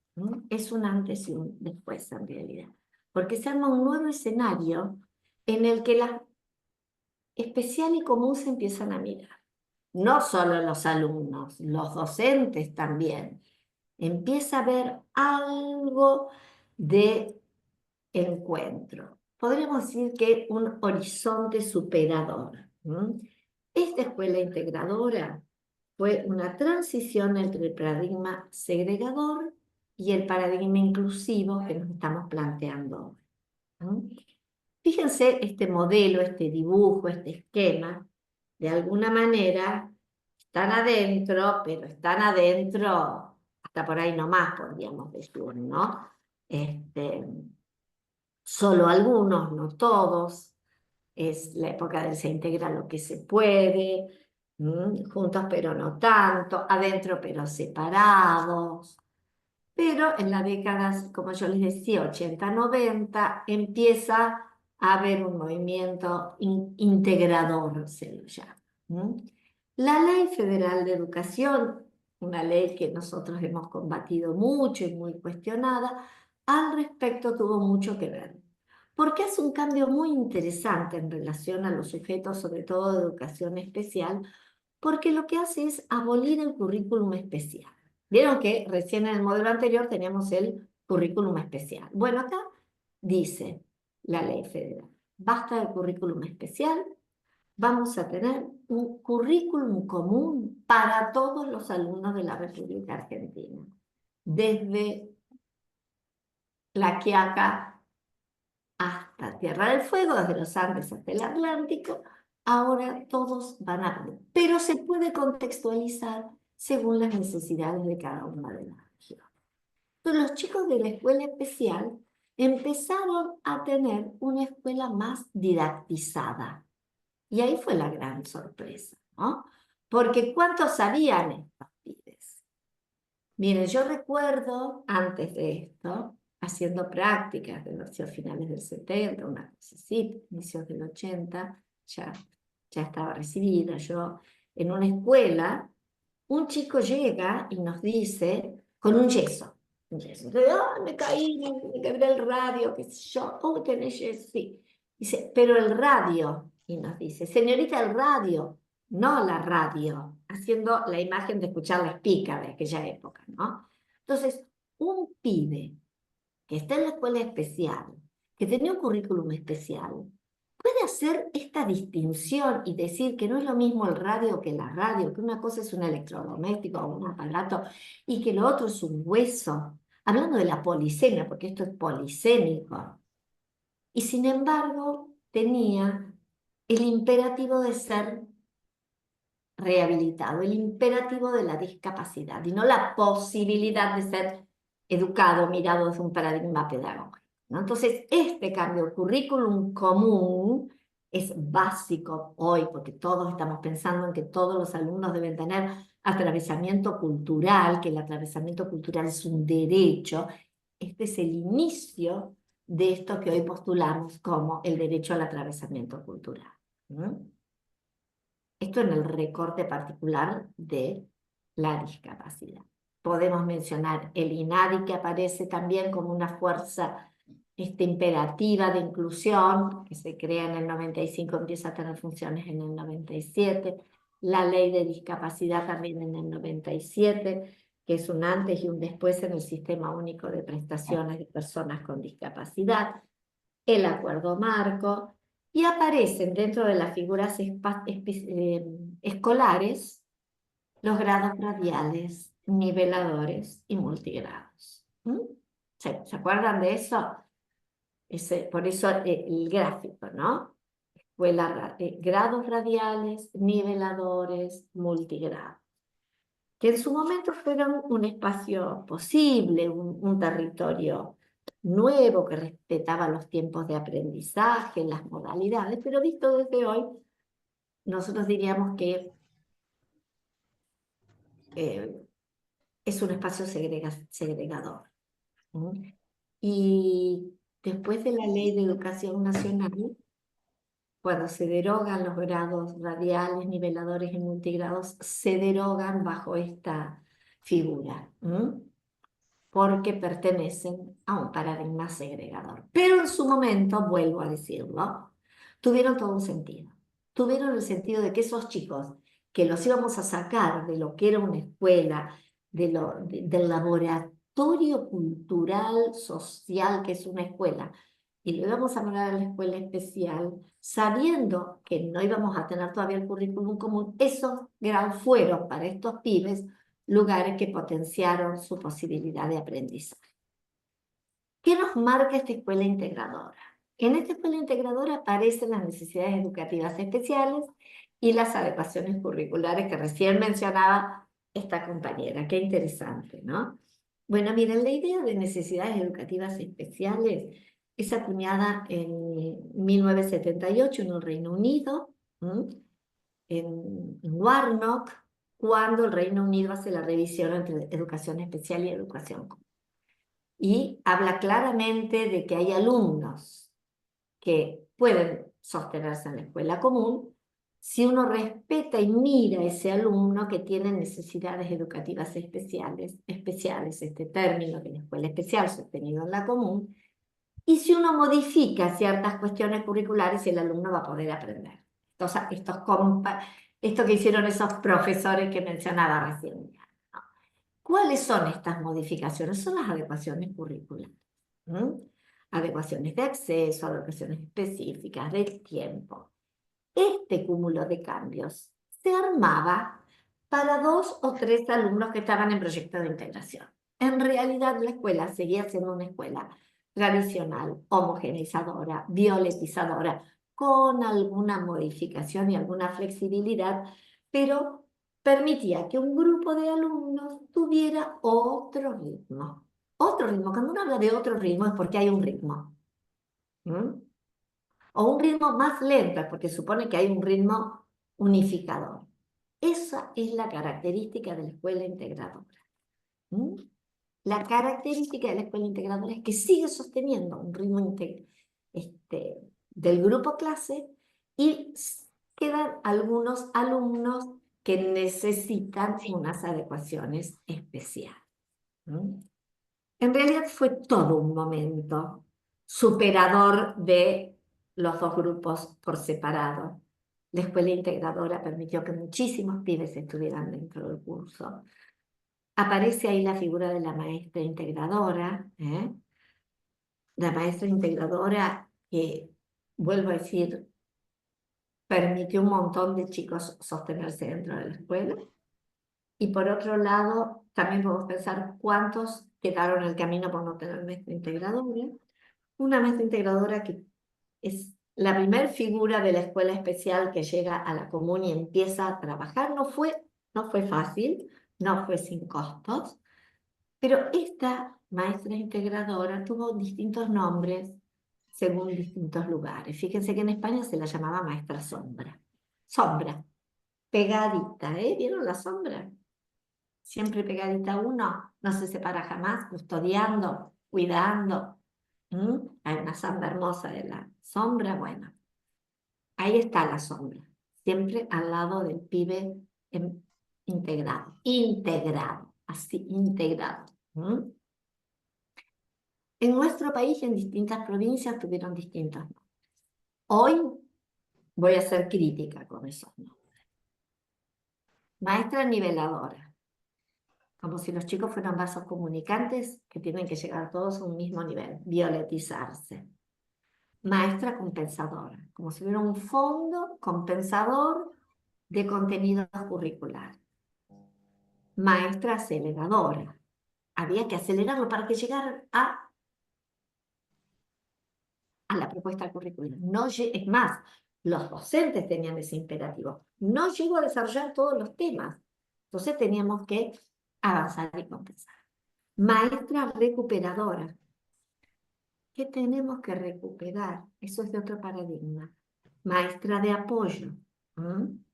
[SPEAKER 1] Es un antes y un después en realidad. Porque se arma un nuevo escenario en el que la especial y común se empiezan a mirar. No solo los alumnos, los docentes también. Empieza a haber algo de encuentro. Podríamos decir que un horizonte superador. Esta escuela integradora fue una transición entre el paradigma segregador y el paradigma inclusivo que nos estamos planteando hoy. Fíjense este modelo, este dibujo, este esquema, de alguna manera están adentro, pero están adentro hasta por ahí nomás, podríamos decir, ¿no? Solo algunos, no todos. Es la época del se integra lo que se puede, juntos pero no tanto, adentro pero separados. Pero en las décadas, como yo les decía, 80, 90, empieza a haber un movimiento integrador, se lo llama. La Ley Federal de Educación, una ley que nosotros hemos combatido mucho y muy cuestionada, al respecto tuvo mucho que ver. Porque hace un cambio muy interesante en relación a los sujetos, sobre todo de educación especial, porque lo que hace es abolir el currículum especial. Vieron que recién en el modelo anterior teníamos el currículum especial. Bueno, acá dice la ley federal, basta del currículum especial, vamos a tener un currículum común para todos los alumnos de la República Argentina, desde La Quiaca hasta Tierra del Fuego, desde los Andes hasta el Atlántico. Ahora todos van a ver, pero se puede contextualizar según las necesidades de cada una de las regiones. Entonces, los chicos de la escuela especial empezaron a tener una escuela más didactizada. Y ahí fue la gran sorpresa, ¿no? Porque ¿cuántos sabían estos pibes? Miren, yo recuerdo antes de esto, haciendo prácticas de los finales del 70, una cosa así, inicios del 80, ya estaba recibida yo en una escuela. Un chico llega y nos dice, con un yeso, entonces, me caí, me quebré el radio, qué sé yo, tenés yeso, sí. Dice, pero el radio, y nos dice, señorita, el radio, no la radio, haciendo la imagen de escuchar la espica de aquella época, ¿no? Entonces, un pibe que está en la escuela especial, que tenía un currículum especial, puede hacer esta distinción y decir que no es lo mismo el radio que la radio, que una cosa es un electrodoméstico o un aparato y que lo otro es un hueso, hablando de la polisemia, porque esto es polisémico. Y sin embargo, tenía el imperativo de ser rehabilitado, el imperativo de la discapacidad y no la posibilidad de ser educado, mirado desde un paradigma pedagógico, ¿no? Entonces, este cambio currículum común es básico hoy, porque todos estamos pensando en que todos los alumnos deben tener atravesamiento cultural, que el atravesamiento cultural es un derecho. Este es el inicio de esto que hoy postulamos como el derecho al atravesamiento cultural. Esto en el recorte particular de la discapacidad. Podemos mencionar el INADI, que aparece también como una fuerza imperativa de inclusión, que se crea en el 95, empieza a tener funciones en el 97, la ley de discapacidad también en el 97, que es un antes y un después en el Sistema Único de Prestaciones de Personas con Discapacidad, el acuerdo marco, y aparecen dentro de las figuras escolares los grados radiales, niveladores y multigrados. ¿Se acuerdan de eso? Por eso el gráfico, ¿no? Grados radiales, niveladores, multigrados, que en su momento fueron un espacio posible, un territorio nuevo que respetaba los tiempos de aprendizaje, las modalidades, pero visto desde hoy, nosotros diríamos que es un espacio segregador. ¿Mm? Y después de la Ley de Educación Nacional, cuando se derogan los grados radiales, niveladores y multigrados, se derogan bajo esta figura, porque pertenecen a un paradigma segregador. Pero en su momento, vuelvo a decirlo, tuvieron todo un sentido. Tuvieron el sentido de que esos chicos que los íbamos a sacar de lo que era una escuela, del laboratorio cultural, social que es una escuela, y lo íbamos a mandar a la escuela especial, sabiendo que no íbamos a tener todavía el currículum común, esos grados fueron para estos pibes lugares que potenciaron su posibilidad de aprendizaje. ¿Qué nos marca esta escuela integradora? En esta escuela integradora aparecen las necesidades educativas especiales y las adecuaciones curriculares que recién mencionaba esta compañera. Qué interesante, ¿no? Bueno, miren, la idea de necesidades educativas especiales es acuñada en 1978 en el Reino Unido, en Warnock, cuando el Reino Unido hace la revisión entre educación especial y educación común. Y habla claramente de que hay alumnos que pueden sostenerse en la escuela común si uno respeta y mira a ese alumno que tiene necesidades educativas especiales, este término de la escuela especial sostenido en la común, y si uno modifica ciertas cuestiones curriculares, el alumno va a poder aprender. Esto que hicieron esos profesores que mencionaba recién. ¿Cuáles son estas modificaciones? Son las adecuaciones curriculares. Adecuaciones de acceso, adecuaciones específicas del tiempo. Este cúmulo de cambios se armaba para 2 o 3 alumnos que estaban en proyecto de integración. En realidad la escuela seguía siendo una escuela tradicional, homogeneizadora, violetizadora, con alguna modificación y alguna flexibilidad, pero permitía que un grupo de alumnos tuviera otro ritmo. Otro ritmo. Cuando uno habla de otro ritmo es porque hay un ritmo. O un ritmo más lento, porque supone que hay un ritmo unificador. Esa es la característica de la escuela integradora. La característica de la escuela integradora es que sigue sosteniendo un ritmo del grupo clase y quedan algunos alumnos que necesitan unas adecuaciones especiales. En realidad fue todo un momento superador de los dos grupos por separado. La escuela integradora permitió que muchísimos pibes estuvieran dentro del curso. Aparece ahí la figura de la maestra integradora, la maestra integradora que, vuelvo a decir, permitió un montón de chicos sostenerse dentro de la escuela. Y por otro lado, también podemos pensar cuántos quedaron en el camino por no tener maestra integradora. Una maestra integradora que es la primer figura de la escuela especial que llega a la común y empieza a trabajar. No fue fácil, no fue sin costos, pero esta maestra integradora tuvo distintos nombres según distintos lugares. Fíjense que en España se la llamaba maestra sombra. Sombra, pegadita, ¿Vieron la sombra? Siempre pegadita a uno, no se separa jamás, custodiando, cuidando. Hay una samba hermosa de la sombra, bueno. Ahí está la sombra, siempre al lado del pibe integrado, así, integrado. En nuestro país, en distintas provincias, tuvieron distintos nombres. Hoy voy a ser crítica con esos nombres. Maestra niveladora, como si los chicos fueran vasos comunicantes que tienen que llegar todos a un mismo nivel, violetizarse. Maestra compensadora, como si hubiera un fondo compensador de contenidos curriculares. Maestra aceleradora, había que acelerarlo para que llegaran a propuesta curricular. No, es más, los docentes tenían ese imperativo. No llego a desarrollar todos los temas. Entonces teníamos que avanzar y compensar. Maestra recuperadora. ¿Qué tenemos que recuperar? Eso es de otro paradigma. Maestra de apoyo. En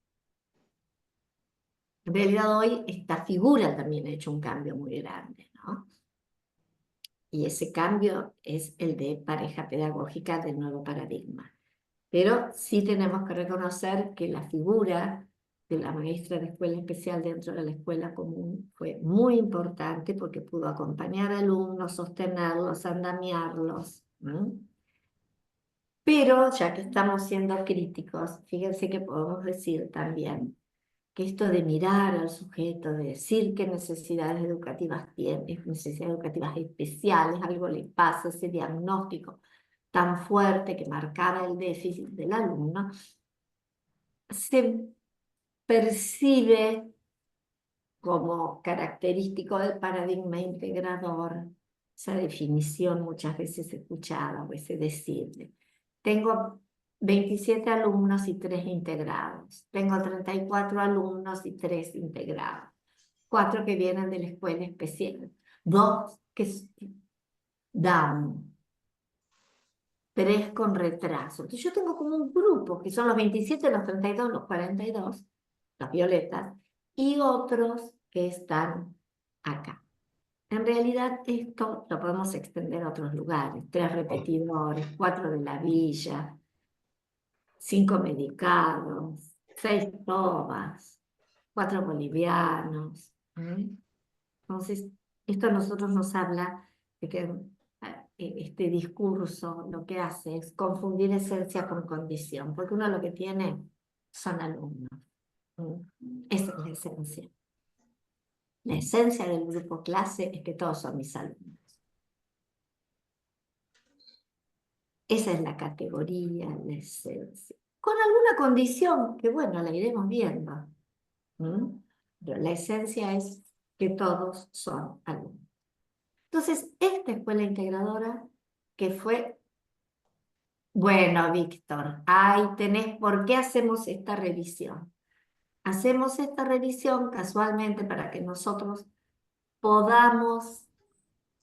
[SPEAKER 1] realidad hoy esta figura también ha hecho un cambio muy grande, ¿no? Y ese cambio es el de pareja pedagógica del nuevo paradigma. Pero sí tenemos que reconocer que la figura de la maestra de escuela especial dentro de la escuela común fue muy importante porque pudo acompañar a alumnos, sostenerlos, andamiarlos. Pero ya que estamos siendo críticos, fíjense que podemos decir también que esto de mirar al sujeto, de decir qué necesidades educativas tiene, necesidades educativas especiales, algo le pasa, ese diagnóstico tan fuerte que marcaba el déficit del alumno, se percibe como característico del paradigma integrador, esa definición muchas veces escuchada o ese decirle. Tengo 27 alumnos y 3 integrados. Tengo 34 alumnos y 3 integrados. 4 que vienen de la escuela especial. 2 que Down. 3 con retraso. Entonces yo tengo como un grupo, que son los 27, los 32, los 42, las violetas, y otros que están acá. En realidad esto lo podemos extender a otros lugares. 3 repetidores, 4 de la villa, 5 medicados, 6 tobas, 4 bolivianos. Entonces, esto a nosotros nos habla de que este discurso lo que hace es confundir esencia con condición, porque uno lo que tiene son alumnos. Esa es la esencia. La esencia del grupo clase es que todos son mis alumnos. Esa es la categoría, la esencia. Con alguna condición que, bueno, la iremos viendo. Pero la esencia es que todos son alumnos. Entonces, esta escuela integradora que fue, bueno, Víctor, ahí tenés por qué hacemos esta revisión. Hacemos esta revisión casualmente para que nosotros podamos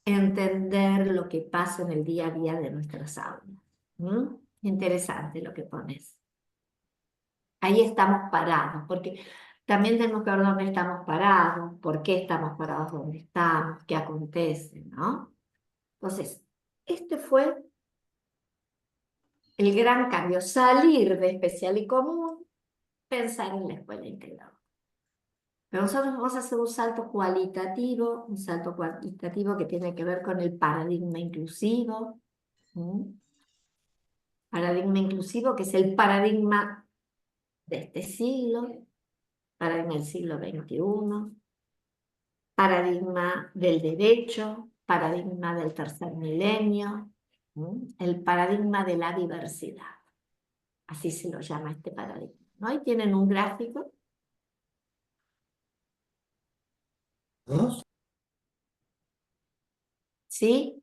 [SPEAKER 1] entender lo que pasa en el día a día de nuestras aulas. Interesante lo que pones. Ahí estamos parados, porque también tenemos que ver dónde estamos parados, por qué estamos parados donde estamos, qué acontece, ¿no? Entonces, este fue el gran cambio, salir de especial y común, pensar en la escuela integral. Pero nosotros vamos a hacer un salto cualitativo que tiene que ver con el paradigma inclusivo. Paradigma inclusivo, que es el paradigma de este siglo, paradigma del siglo XXI, paradigma del derecho, paradigma del tercer milenio, el paradigma de la diversidad. Así se lo llama este paradigma, ¿no? Ahí tienen un gráfico. ¿Sí?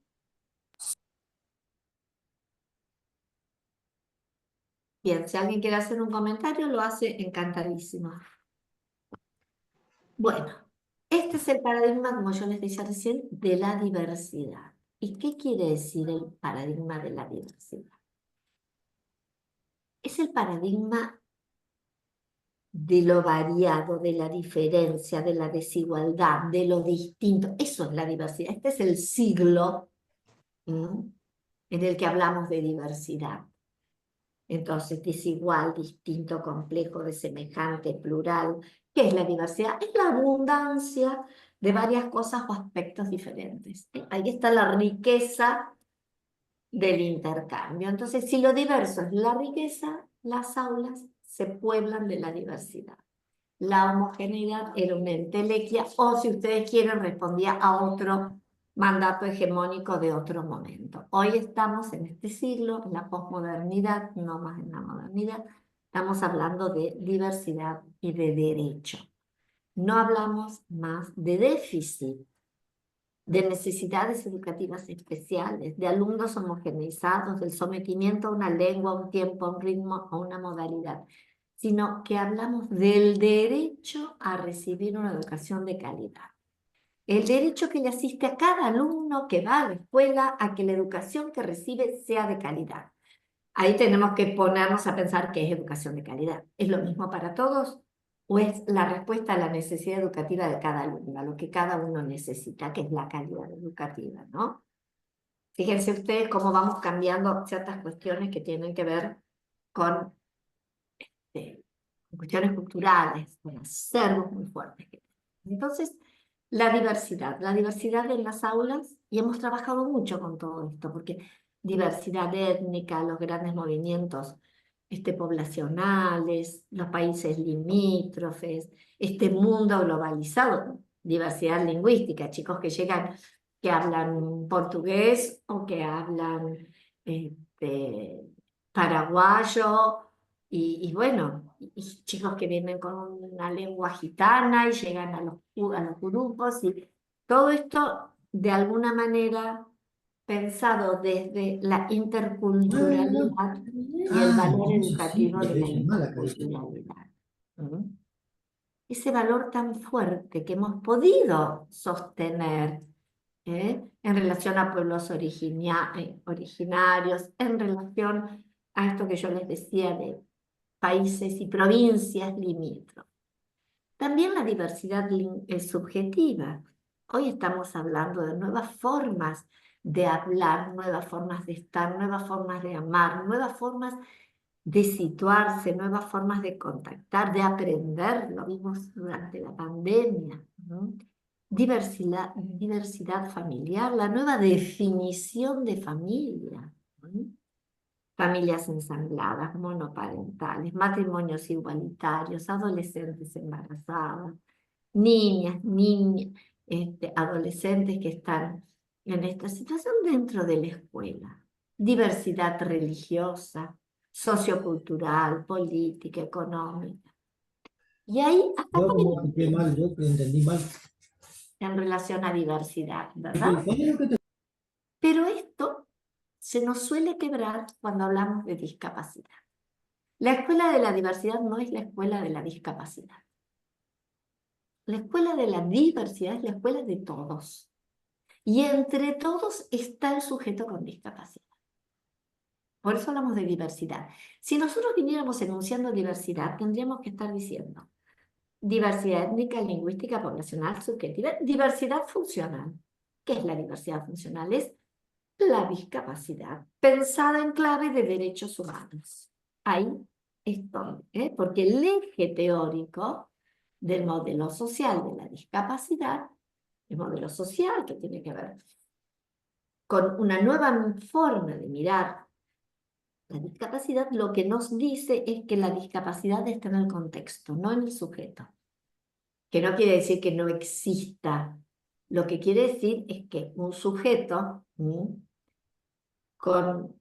[SPEAKER 1] Bien, si alguien quiere hacer un comentario, lo hace encantadísimo. Bueno, este es el paradigma, como yo les decía recién, de la diversidad. ¿Y qué quiere decir el paradigma de la diversidad? Es el paradigma de lo variado, de la diferencia, de la desigualdad, de lo distinto. Eso es la diversidad. Este es el siglo en el que hablamos de diversidad. Entonces, desigual, distinto, complejo, desemejante, plural. ¿Qué es la diversidad? Es la abundancia de varias cosas o aspectos diferentes. Ahí está la riqueza del intercambio. Entonces, si lo diverso es la riqueza, las aulas se pueblan de la diversidad. La homogeneidad era una entelequia, o si ustedes quieren, respondía a otro mandato hegemónico de otro momento. Hoy estamos en este siglo, en la posmodernidad, no más en la modernidad, estamos hablando de diversidad y de derecho. No hablamos más de déficit. de necesidades educativas especiales, de alumnos homogeneizados, del sometimiento a una lengua, a un tiempo, a un ritmo, a una modalidad, sino que hablamos del derecho a recibir una educación de calidad. El derecho que le asiste a cada alumno que va a la escuela a que la educación que recibe sea de calidad. Ahí tenemos que ponernos a pensar qué es educación de calidad. ¿Es lo mismo para todos? ¿O es la respuesta a la necesidad educativa de cada alumno, a lo que cada uno necesita, que es la calidad educativa, ¿no? Fíjense ustedes cómo vamos cambiando ciertas cuestiones que tienen que ver con cuestiones culturales, con acervos muy fuertes. Entonces, la diversidad en las aulas, y hemos trabajado mucho con todo esto, porque diversidad étnica, los grandes movimientos poblacionales, los países limítrofes, este mundo globalizado, diversidad lingüística, chicos que llegan, que hablan portugués o que hablan paraguayo, y bueno, y chicos que vienen con una lengua gitana y llegan a los grupos, y todo esto de alguna manera pensado desde la interculturalidad y el valor educativo de la interculturalidad. ¿Mm? Ese valor tan fuerte que hemos podido sostener en relación a pueblos originarios, en relación a esto que yo les decía de países y provincias limítrofes. También la diversidad es subjetiva. Hoy estamos hablando de nuevas formas de hablar, nuevas formas de estar, nuevas formas de amar, nuevas formas de situarse, nuevas formas de contactar, de aprender. Lo vimos durante la pandemia, ¿no? Diversidad familiar, la nueva definición de familia, ¿no? Familias ensambladas, monoparentales, matrimonios igualitarios, adolescentes embarazadas, niñas, adolescentes que están en esta situación dentro de la escuela. Diversidad religiosa, sociocultural, política, económica. Y ahí hasta
[SPEAKER 4] Yo como expliqué mal, yo que entendí mal.
[SPEAKER 1] en relación a diversidad, ¿verdad? Pero esto se nos suele quebrar cuando hablamos de discapacidad. La escuela de la diversidad no es la escuela de la discapacidad. La escuela de la diversidad es la escuela de todos. Y entre todos está el sujeto con discapacidad. Por eso hablamos de diversidad. Si nosotros viniéramos enunciando diversidad, tendríamos que estar diciendo diversidad étnica, lingüística, poblacional, subjetiva, diversidad funcional. ¿Qué es la diversidad funcional? Es la discapacidad pensada en clave de derechos humanos. Ahí estoy, porque el eje teórico del modelo social de la discapacidad, el modelo social que tiene que ver con una nueva forma de mirar la discapacidad, lo que nos dice es que la discapacidad está en el contexto, no en el sujeto. Que no quiere decir que no exista. Lo que quiere decir es que un sujeto con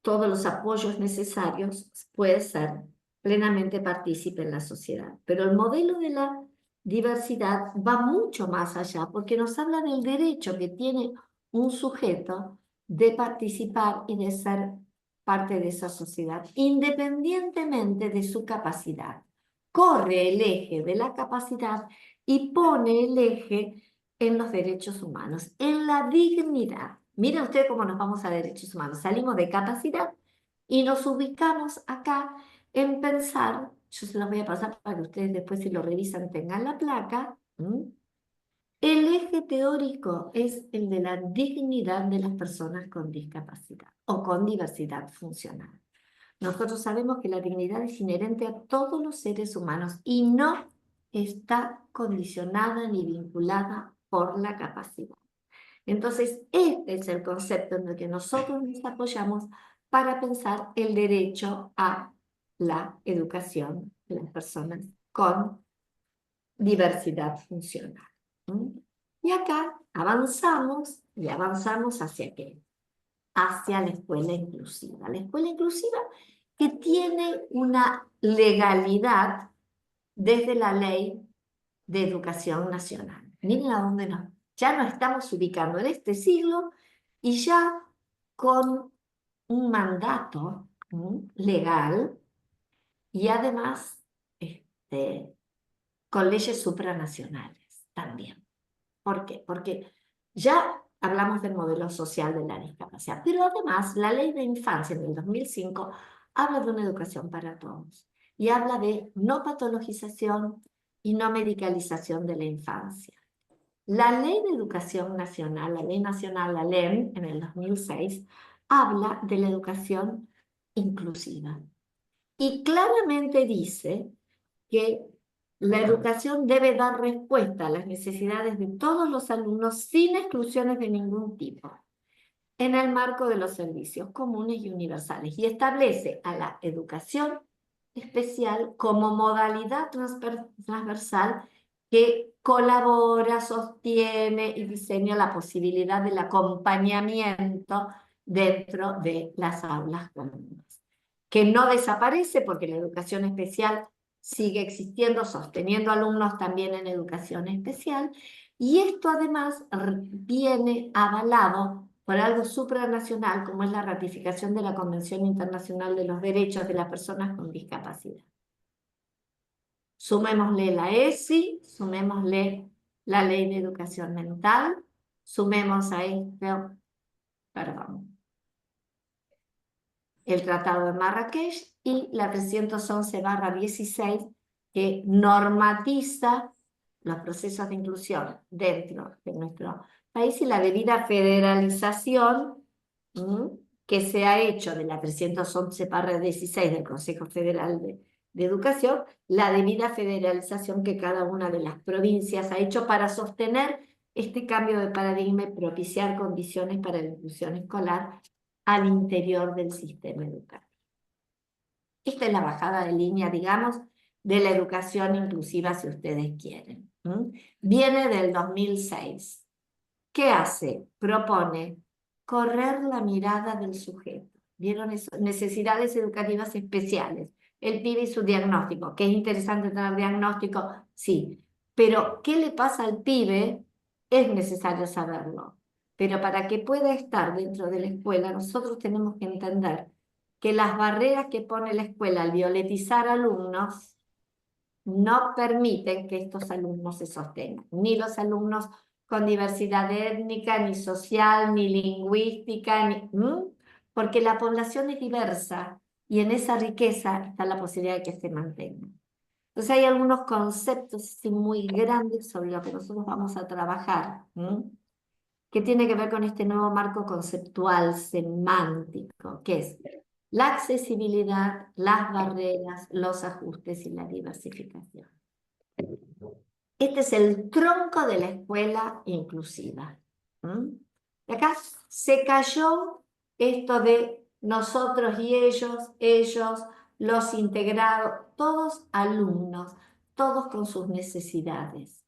[SPEAKER 1] todos los apoyos necesarios puede ser plenamente partícipe en la sociedad. Pero el modelo de la diversidad va mucho más allá, porque nos habla del derecho que tiene un sujeto de participar y de ser parte de esa sociedad, independientemente de su capacidad. Corre el eje de la capacidad y pone el eje en los derechos humanos, en la dignidad. Miren ustedes cómo nos vamos a derechos humanos. Salimos de capacidad y nos ubicamos acá en pensar, yo se los voy a pasar para que ustedes después si lo revisan tengan la placa. El eje teórico es el de la dignidad de las personas con discapacidad o con diversidad funcional. Nosotros sabemos que la dignidad es inherente a todos los seres humanos y no está condicionada ni vinculada por la capacidad. Entonces, este es el concepto en el que nosotros nos apoyamos para pensar el derecho a la educación de las personas con diversidad funcional. Y acá avanzamos y avanzamos hacia ¿qué? Hacia la escuela inclusiva. La escuela inclusiva que tiene una legalidad desde la Ley de Educación Nacional. Miren a dónde nos Ya nos estamos ubicando en este siglo y ya con un mandato legal y además con leyes supranacionales también. ¿Por qué? Porque ya hablamos del modelo social de la discapacidad, pero además la ley de infancia en el 2005 habla de una educación para todos y habla de no patologización y no medicalización de la infancia. La Ley de Educación Nacional, la Ley Nacional, la LEN, en el 2006, habla de la educación inclusiva y claramente dice que la educación debe dar respuesta a las necesidades de todos los alumnos sin exclusiones de ningún tipo, en el marco de los servicios comunes y universales, y establece a la educación especial como modalidad transversal que colabora, sostiene y diseña la posibilidad del acompañamiento dentro de las aulas comunes, que no desaparece porque la educación especial sigue existiendo, sosteniendo alumnos también en educación especial, y esto además viene avalado por algo supranacional, como es la ratificación de la Convención Internacional de los Derechos de las Personas con Discapacidad. Sumémosle la ESI, sumémosle la Ley de Educación Mental, sumemos a esto, el Tratado de Marrakech y la 311/16, que normatiza los procesos de inclusión dentro de nuestro país y la debida federalización que se ha hecho de la 311/16 del Consejo Federal de Educación, la debida federalización que cada una de las provincias ha hecho para sostener este cambio de paradigma y propiciar condiciones para la inclusión escolar al interior del sistema educativo. Esta es la bajada de línea, digamos, de la educación inclusiva, si ustedes quieren. Viene del 2006. ¿Qué hace? Propone correr la mirada del sujeto. ¿Vieron eso? Necesidades educativas especiales. El pibe y su diagnóstico. ¿Qué es interesante tener diagnóstico? Sí. Pero, ¿qué le pasa al pibe? Es necesario saberlo. Pero para que pueda estar dentro de la escuela, nosotros tenemos que entender que las barreras que pone la escuela al violetizar alumnos no permiten que estos alumnos se sostengan, ni los alumnos con diversidad étnica, ni social, ni lingüística, porque la población es diversa y en esa riqueza está la posibilidad de que se mantenga. Entonces hay algunos conceptos muy grandes sobre los que nosotros vamos a trabajar, que tiene que ver con este nuevo marco conceptual, semántico, que es la accesibilidad, las barreras, los ajustes y la diversificación. Este es el tronco de la escuela inclusiva. Y acá se cayó esto de nosotros y ellos, los integrados, todos alumnos, todos con sus necesidades.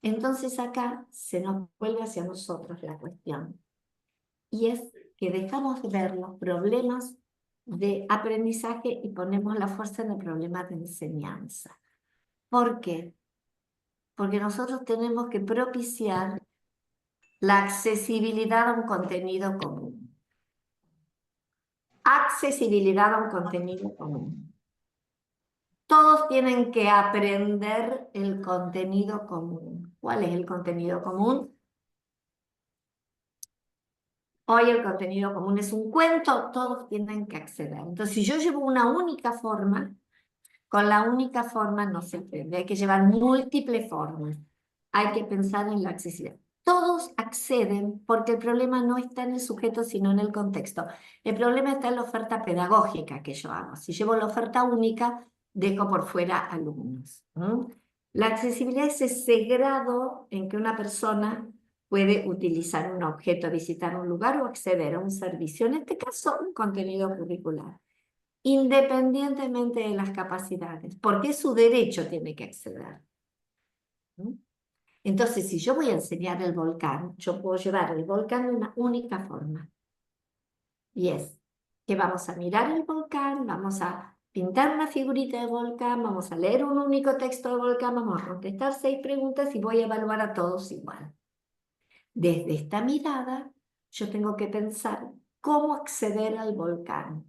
[SPEAKER 1] Entonces acá se nos vuelve hacia nosotros la cuestión. Y es que dejamos de ver los problemas de aprendizaje y ponemos la fuerza en el problema de enseñanza. ¿Por qué? Porque nosotros tenemos que propiciar la accesibilidad a un contenido común. Accesibilidad a un contenido común. Todos tienen que aprender el contenido común. ¿Cuál es el contenido común? Hoy el contenido común es un cuento, todos tienen que acceder. Entonces, si yo llevo una única forma, con la única forma no se aprende. Hay que llevar múltiples formas. Hay que pensar en la accesibilidad. Todos acceden porque el problema no está en el sujeto, sino en el contexto. El problema está en la oferta pedagógica que yo hago. Si llevo la oferta única, dejo por fuera alumnos. La accesibilidad es ese grado en que una persona puede utilizar un objeto, visitar un lugar o acceder a un servicio, en este caso un contenido curricular, independientemente de las capacidades, porque su derecho tiene que acceder. Entonces, si yo voy a enseñar el volcán, yo puedo llevar el volcán de una única forma. Y es que vamos a mirar el volcán, vamos a pintar una figurita de volcán, vamos a leer un único texto de volcán, vamos a contestar 6 preguntas y voy a evaluar a todos igual. Desde esta mirada, yo tengo que pensar cómo acceder al volcán.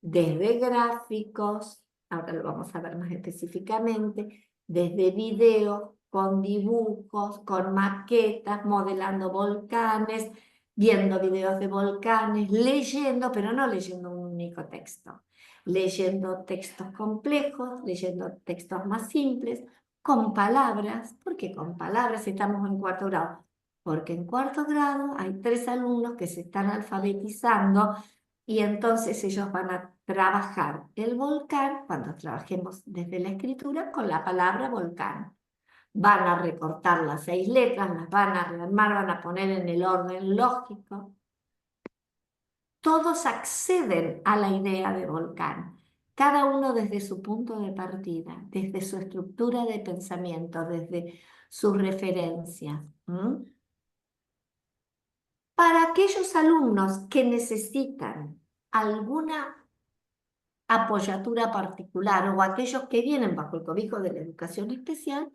[SPEAKER 1] Desde gráficos, ahora lo vamos a ver más específicamente, desde videos, con dibujos, con maquetas, modelando volcanes, viendo videos de volcanes, leyendo, pero no leyendo un único texto, leyendo textos complejos, leyendo textos más simples, con palabras. ¿Por qué con palabras estamos en cuarto grado? Porque en cuarto grado hay 3 alumnos que se están alfabetizando y entonces ellos van a trabajar el volcán, cuando trabajemos desde la escritura, con la palabra volcán. Van a recortar las 6 letras, las van a rearmar, van a poner en el orden lógico. Todos acceden a la idea de volcán, cada uno desde su punto de partida, desde su estructura de pensamiento, desde sus referencias. Para aquellos alumnos que necesitan alguna apoyatura particular o aquellos que vienen bajo el cobijo de la educación especial,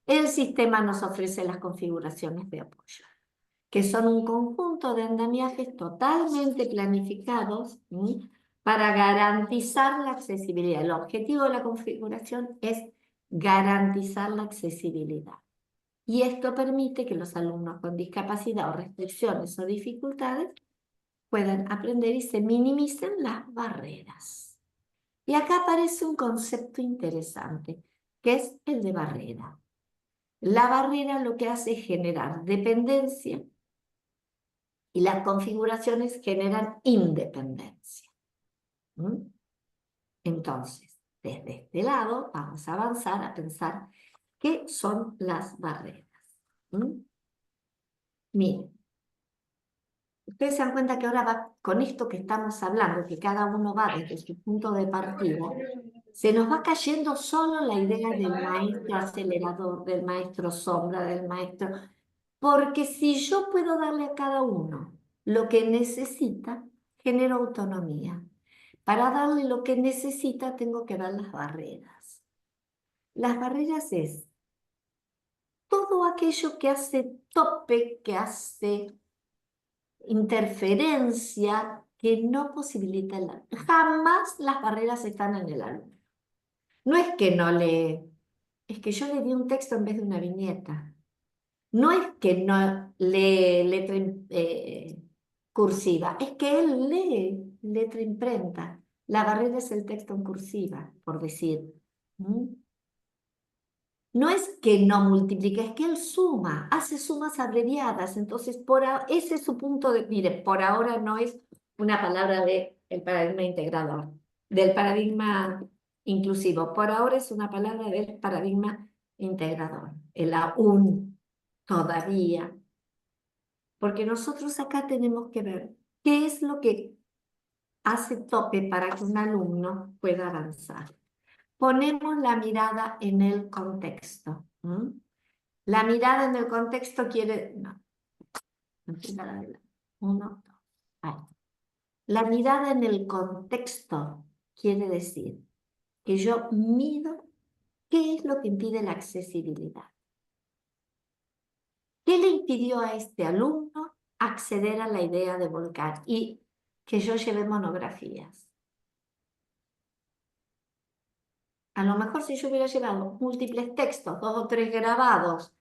[SPEAKER 1] el sistema nos ofrece las configuraciones de apoyo, que son un conjunto de andamiajes totalmente planificados para garantizar la accesibilidad. El objetivo de la configuración es garantizar la accesibilidad. Y esto permite que los alumnos con discapacidad o restricciones o dificultades puedan aprender y se minimicen las barreras. Y acá aparece un concepto interesante, que es el de barrera. La barrera lo que hace es generar dependencia y las configuraciones generan independencia. Entonces, desde este lado vamos a avanzar a pensar qué son las barreras. Miren, ustedes se dan cuenta que ahora va con esto que estamos hablando, que cada uno va desde su punto de partida, se nos va cayendo solo la idea del maestro acelerador, del maestro sombra, del maestro... Porque si yo puedo darle a cada uno lo que necesita, genero autonomía. Para darle lo que necesita, tengo que dar las barreras. Las barreras es todo aquello que hace tope, que hace interferencia, que no posibilita el alumno. Jamás las barreras están en el alumno. No es que no lee, es que yo le di un texto en vez de una viñeta. No es que no lee letra cursiva, es que él lee letra imprenta. La barrera es el texto en cursiva, por decir. No es que no multiplica, es que él suma, hace sumas abreviadas. Entonces, ese es su punto de... Mire, por ahora no es una palabra del paradigma integrador, del paradigma inclusivo. Por ahora es una palabra del paradigma integrador, el aún, todavía. Porque nosotros acá tenemos que ver qué es lo que hace tope para que un alumno pueda avanzar. Ponemos la mirada en el contexto. La mirada en el contexto quiere... No, uno, dos. Ahí. La mirada en el contexto quiere decir que yo mido qué es lo que impide la accesibilidad. ¿Qué le impidió a este alumno acceder a la idea de volcán y que yo lleve monografías? A lo mejor si yo hubiera llevado múltiples textos, 2 o 3 grabados,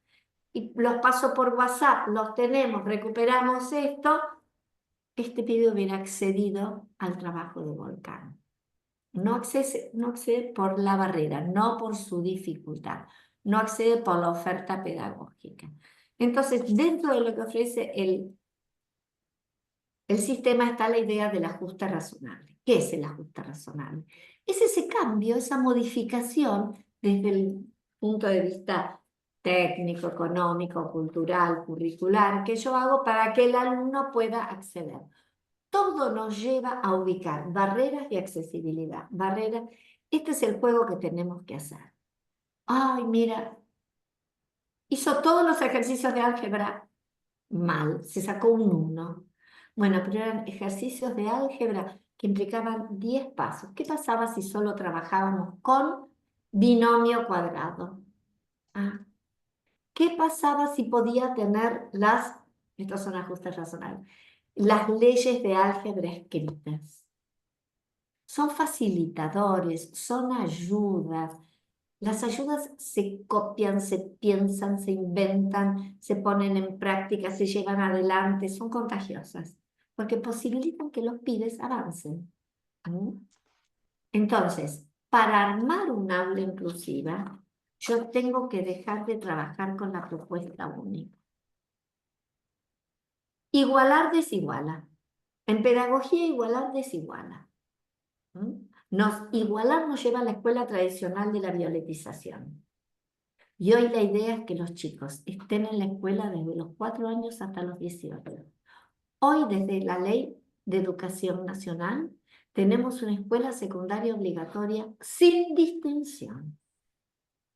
[SPEAKER 1] y los paso por WhatsApp, los tenemos, recuperamos esto, este pibe hubiera accedido al trabajo de volcán. No accede por la barrera, no por su dificultad, no accede por la oferta pedagógica. Entonces, dentro de lo que ofrece el sistema está la idea del ajuste razonable. ¿Qué es el ajuste razonable? Es ese cambio, esa modificación desde el punto de vista técnico, económico, cultural, curricular, que yo hago para que el alumno pueda acceder. Todo nos lleva a ubicar barreras y accesibilidad. Barreras, este es el juego que tenemos que hacer. Ay, mira, hizo todos los ejercicios de álgebra mal, se sacó un 1. Bueno, pero eran ejercicios de álgebra que implicaban 10 pasos. ¿Qué pasaba si solo trabajábamos con binomio cuadrado? ¿Qué pasaba si podía tener estos son ajustes razonables, las leyes de álgebra escritas? Son facilitadores, son ayudas. Las ayudas se copian, se piensan, se inventan, se ponen en práctica, se llevan adelante, son contagiosas, porque posibilitan que los pibes avancen. ¿Mm? Entonces, para armar un aula inclusiva, yo tengo que dejar de trabajar con la propuesta única. Igualar desiguala. En pedagogía, igualar desiguala. Igualar nos lleva a la escuela tradicional de la violetización. Y hoy la idea es que los chicos estén en la escuela desde los 4 años hasta los 18. Hoy, desde la Ley de Educación Nacional, tenemos una escuela secundaria obligatoria sin distinción.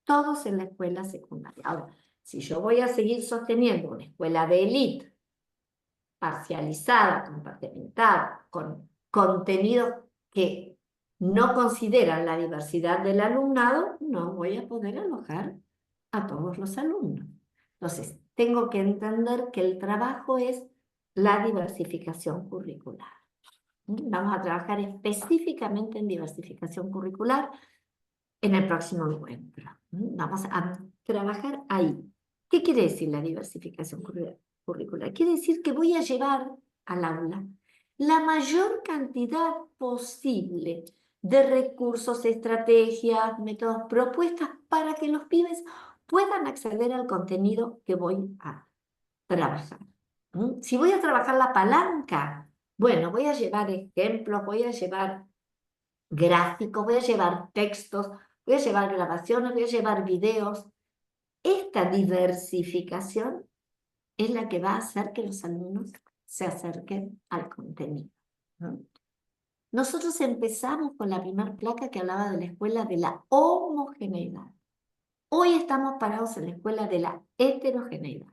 [SPEAKER 1] Todos en la escuela secundaria. Ahora, si yo voy a seguir sosteniendo una escuela de élite, parcializada, compartimentada, con contenidos que no consideran la diversidad del alumnado, no voy a poder alojar a todos los alumnos. Entonces, tengo que entender que el trabajo es la diversificación curricular. Vamos a trabajar específicamente en diversificación curricular en el próximo encuentro. Vamos a trabajar ahí. ¿Qué quiere decir la diversificación curricular? Quiere decir que voy a llevar al aula la mayor cantidad posible de recursos, estrategias, métodos, propuestas para que los pibes puedan acceder al contenido que voy a trabajar. Si voy a trabajar la palanca, bueno, voy a llevar ejemplos, voy a llevar gráficos, voy a llevar textos, voy a llevar grabaciones, voy a llevar videos. Esta diversificación es la que va a hacer que los alumnos se acerquen al contenido. Nosotros empezamos con la primera placa que hablaba de la escuela de la homogeneidad. Hoy estamos parados en la escuela de la heterogeneidad.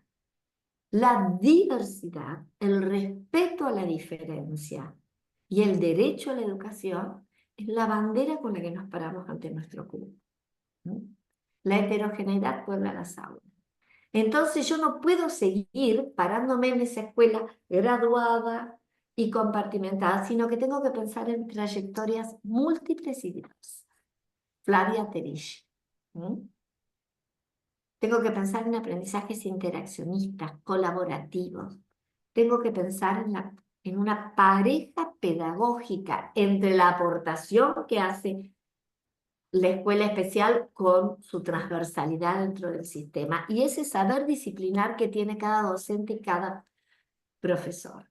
[SPEAKER 1] La diversidad, el respeto a la diferencia y el derecho a la educación es la bandera con la que nos paramos ante nuestro club. La heterogeneidad puebla las aulas. Entonces yo no puedo seguir parándome en esa escuela graduada y compartimentada, sino que tengo que pensar en trayectorias múltiples y diversas. Flavia Terish. Tengo que pensar en aprendizajes interaccionistas, colaborativos. Tengo que pensar en una pareja pedagógica entre la aportación que hace la escuela especial con su transversalidad dentro del sistema y ese saber disciplinar que tiene cada docente y cada profesor.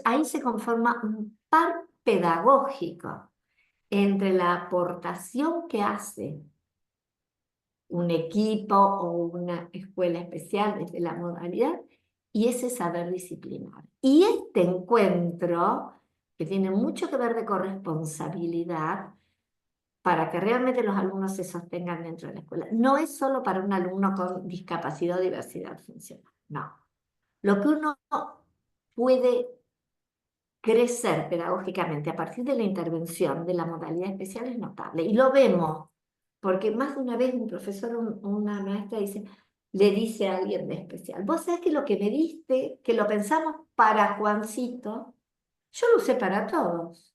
[SPEAKER 1] Ahí se conforma un par pedagógico entre la aportación que hace un equipo o una escuela especial desde la modalidad y ese saber disciplinar. Y este encuentro, que tiene mucho que ver de corresponsabilidad, para que realmente los alumnos se sostengan dentro de la escuela. No es solo para un alumno con discapacidad o diversidad funcional, no. Lo que uno puede crecer pedagógicamente a partir de la intervención de la modalidad especial es notable. Y lo vemos, porque más de una vez un profesor o una maestra le dice a alguien de especial, vos sabés que lo que me diste, que lo pensamos para Juancito, yo lo usé para todos.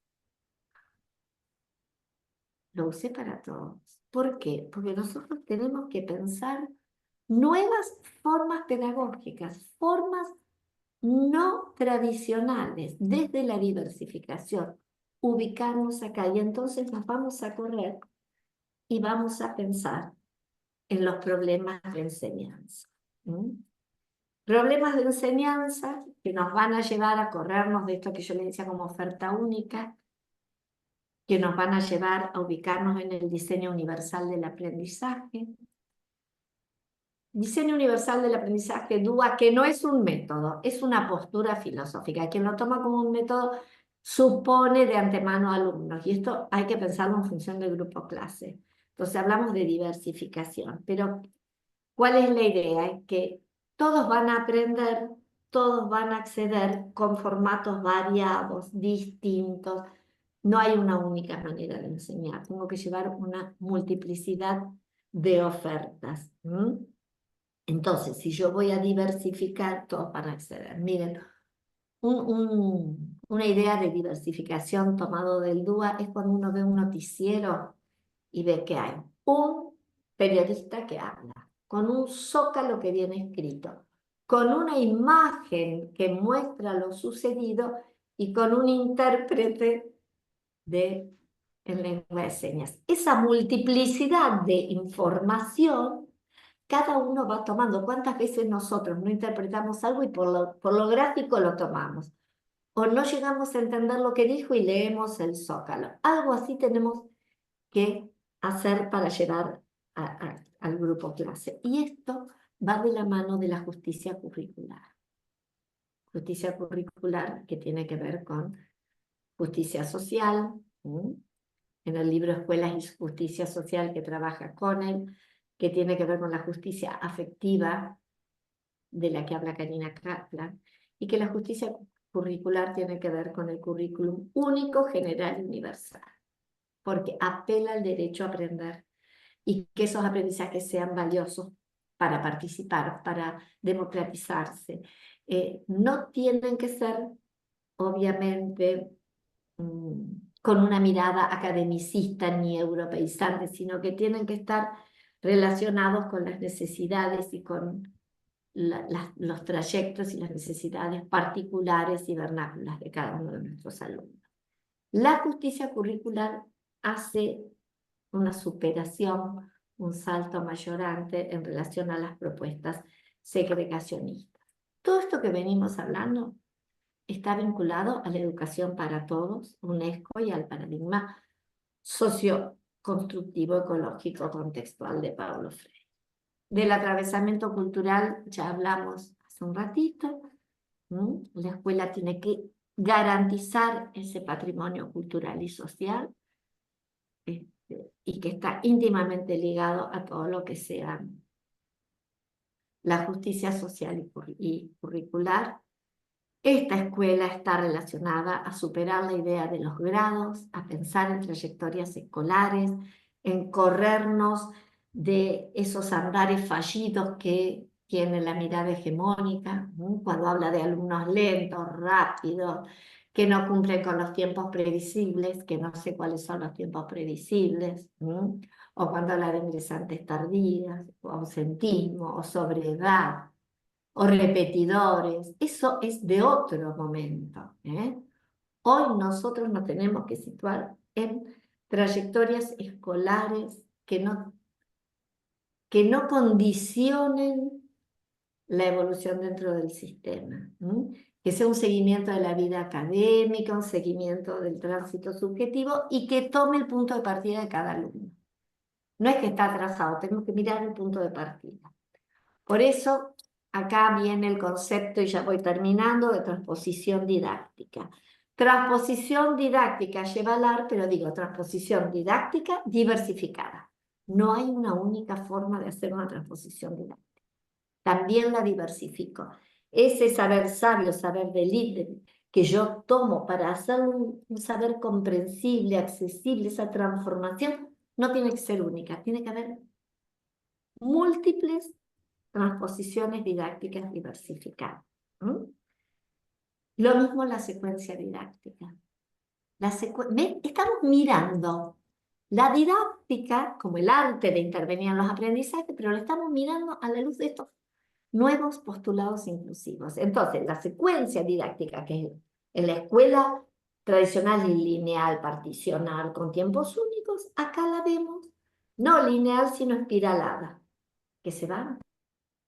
[SPEAKER 1] Lo usé para todos. ¿Por qué? Porque nosotros tenemos que pensar nuevas formas pedagógicas, formas no tradicionales, desde la diversificación, ubicarnos acá y entonces nos vamos a correr y vamos a pensar en los problemas de enseñanza. Problemas de enseñanza que nos van a llevar a corrernos de esto que yo le decía como oferta única, que nos van a llevar a ubicarnos en el diseño universal del aprendizaje. Diseño universal del aprendizaje DUA, que no es un método, es una postura filosófica. Quien lo toma como un método supone de antemano alumnos, y esto hay que pensarlo en función del grupo clase. Entonces hablamos de diversificación, pero ¿cuál es la idea? Es que todos van a aprender, todos van a acceder con formatos variados, distintos. No hay una única manera de enseñar, tengo que llevar una multiplicidad de ofertas. Entonces, si yo voy a diversificar, todos van a acceder. Miren, una idea de diversificación tomado del DUA es cuando uno ve un noticiero y ve que hay un periodista que habla, con un zócalo que viene escrito, con una imagen que muestra lo sucedido y con un intérprete en lengua de señas. Esa multiplicidad de información, cada uno va tomando. ¿Cuántas veces nosotros no interpretamos algo y por lo gráfico lo tomamos? O no llegamos a entender lo que dijo y leemos el zócalo. Algo así tenemos que hacer para llevar al grupo clase. Y esto va de la mano de la justicia curricular. Justicia curricular que tiene que ver con justicia social. En el libro Escuelas y Justicia Social que trabaja con él, que tiene que ver con la justicia afectiva, de la que habla Karina Kaplan, y que la justicia curricular tiene que ver con el currículum único, general y universal, porque apela al derecho a aprender y que esos aprendizajes sean valiosos para participar, para democratizarse. No tienen que ser, obviamente, con una mirada academicista ni europeizante, sino que tienen que estar relacionados con las necesidades y con los trayectos y las necesidades particulares y vernáculas de cada uno de nuestros alumnos. La justicia curricular hace una superación, un salto mayorante en relación a las propuestas segregacionistas. Todo esto que venimos hablando está vinculado a la educación para todos, UNESCO, y al paradigma socioconstructivo ecológico contextual de Paulo Freire. Del atravesamiento cultural ya hablamos hace un ratito. La escuela tiene que garantizar ese patrimonio cultural y social, y que está íntimamente ligado a todo lo que sea la justicia social y curricular. Esta escuela está relacionada a superar la idea de los grados, a pensar en trayectorias escolares, en corrernos de esos andares fallidos que tiene la mirada hegemónica, cuando habla de alumnos lentos, rápidos, que no cumplen con los tiempos previsibles, que no sé cuáles son los tiempos previsibles, o cuando habla de ingresantes tardías, o ausentismo, o sobredad, o repetidores. Eso es de otro momento. Hoy nosotros nos tenemos que situar en trayectorias escolares que no condicionen la evolución dentro del sistema. Que sea un seguimiento de la vida académica, un seguimiento del tránsito subjetivo y que tome el punto de partida de cada alumno. No es que está atrasado, tenemos que mirar el punto de partida. Por eso, acá viene el concepto, y ya voy terminando, de transposición didáctica. Transposición didáctica lleva al AR, pero digo, transposición didáctica diversificada. No hay una única forma de hacer una transposición didáctica. También la diversifico. Ese saber sabio, saber de líder, que yo tomo para hacer un saber comprensible, accesible, esa transformación, no tiene que ser única, tiene que haber múltiples transposiciones didácticas diversificadas. Lo mismo la secuencia didáctica. Estamos mirando la didáctica como el arte de intervenir en los aprendizajes, pero lo estamos mirando a la luz de estos nuevos postulados inclusivos. Entonces, la secuencia didáctica, que es en la escuela tradicional y lineal, particional, con tiempos únicos, acá la vemos no lineal, sino espiralada, que se va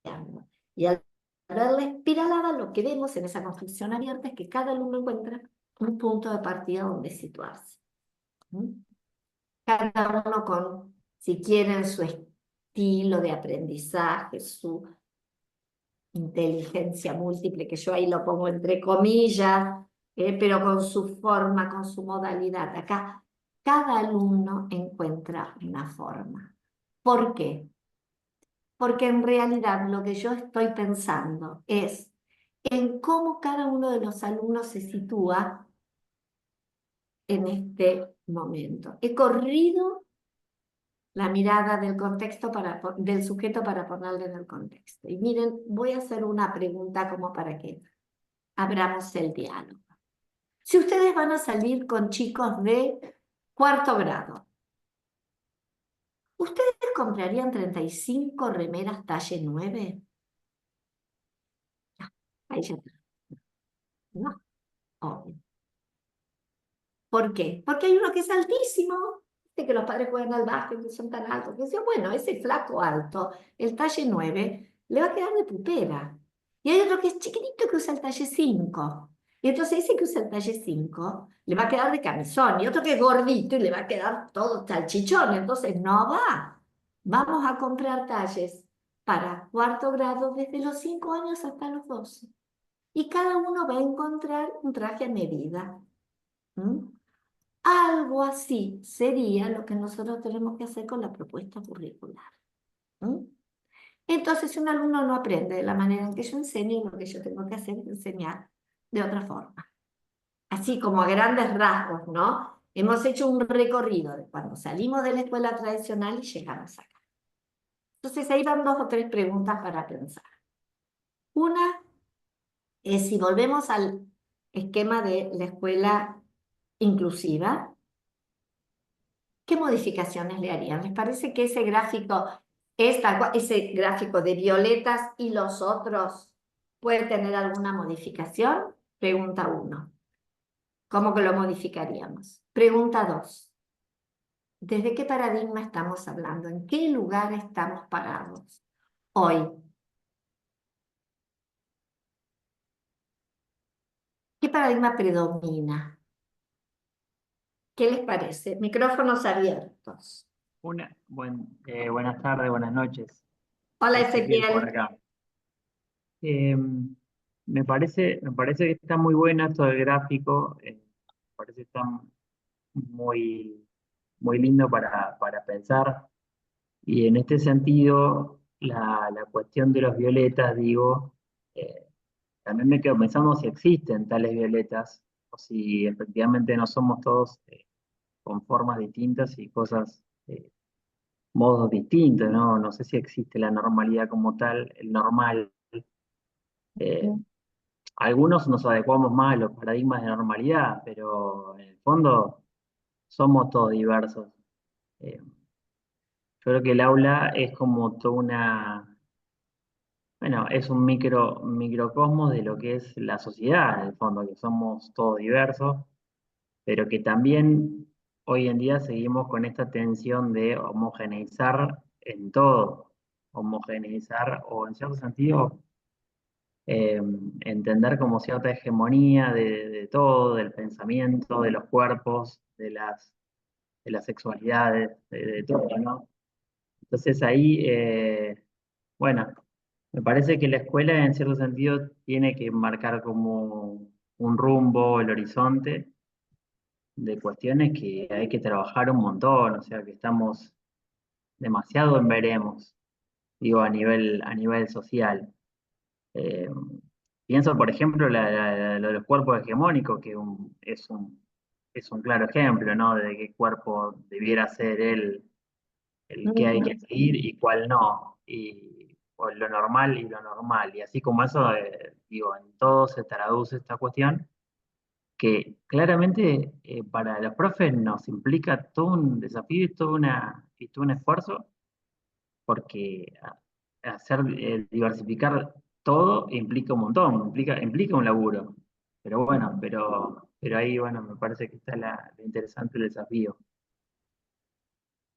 [SPEAKER 1] ampliando. Y al verla espiralada, lo que vemos en esa construcción abierta es que cada alumno encuentra un punto de partida donde situarse. Cada uno con, si quieren, su estilo de aprendizaje, su inteligencia múltiple, que yo ahí lo pongo entre comillas, pero con su forma, con su modalidad. Acá cada alumno encuentra una forma. ¿Por qué? Porque en realidad lo que yo estoy pensando es en cómo cada uno de los alumnos se sitúa en este momento. He corrido la mirada del contexto del sujeto para ponerle en el contexto. Y miren, voy a hacer una pregunta como para que abramos el diálogo. Si ustedes van a salir con chicos de 4º grado, ¿ustedes comprarían 35 remeras talle 9? No, ahí ya está. No, obvio. ¿Por qué? Porque hay uno que es altísimo, que los padres juegan al básquet, que son tan altos, que dicen, bueno, ese flaco alto, el talle 9, le va a quedar de pupera. Y hay otro que es chiquitito que usa el talle 5. Y entonces ese que usa el talle 5 le va a quedar de camisón. Y otro que es gordito y le va a quedar todo salchichón. Entonces no va. Vamos a comprar talles para 4º grado desde los 5 años hasta los 12. Y cada uno va a encontrar un traje a medida. ¿Mm? Algo así sería lo que nosotros tenemos que hacer con la propuesta curricular. ¿Mm? Entonces, si un alumno no aprende de la manera en que yo enseño, lo que yo tengo que hacer es enseñar de otra forma. Así como a grandes rasgos, ¿no? Hemos hecho un recorrido de cuando salimos de la escuela tradicional y llegamos acá. Entonces, ahí van 2 o 3 preguntas para pensar. Una es si volvemos al esquema de la escuela inclusiva, ¿qué modificaciones le harían? ¿Les parece que ese gráfico ese gráfico de violetas y los otros puede tener alguna modificación? Pregunta 1. ¿Cómo que lo modificaríamos? Pregunta 2. ¿Desde qué paradigma estamos hablando? ¿En qué lugar estamos parados hoy? ¿Qué paradigma predomina? ¿Qué les parece? Micrófonos abiertos.
[SPEAKER 5] Buenas tardes, buenas noches.
[SPEAKER 1] Hola,
[SPEAKER 5] Ezequiel por
[SPEAKER 1] Ezequiel.
[SPEAKER 5] acá. Me parece que está muy bueno esto del gráfico. Me parece que está muy, muy lindo para pensar. Y en este sentido, la cuestión de los violetas, digo, también me quedo pensando si existen tales violetas o si efectivamente no somos todos con formas distintas y cosas modos distintos, ¿no? No sé si existe la normalidad como tal, el normal. Eh, Algunos nos adecuamos más a los paradigmas de normalidad, pero en el fondo somos todos diversos. Yo creo que el aula es como toda bueno, es un microcosmos de lo que es la sociedad, en el fondo, que somos todos diversos, pero que también hoy en día seguimos con esta tensión de homogeneizar en todo, homogeneizar o en cierto sentido entender como cierta hegemonía de todo, del pensamiento, de los cuerpos, de las sexualidades, de todo, ¿no? Entonces ahí, bueno, me parece que la escuela en cierto sentido tiene que marcar como un rumbo, el horizonte de cuestiones que hay que trabajar un montón, o sea que estamos demasiado en veremos, digo, a nivel social. Eh, Pienso, por ejemplo, lo de los cuerpos hegemónicos, que es un claro ejemplo, ¿no? De qué cuerpo debiera ser el que hay que seguir y cuál no. O lo normal y lo normal. Y así como eso, digo, en todo se traduce esta cuestión, que claramente para los profes nos implica todo un desafío y todo un esfuerzo porque hacer, diversificar todo implica un montón, implica un laburo. Pero bueno, pero ahí, bueno, me parece que está lo interesante el desafío.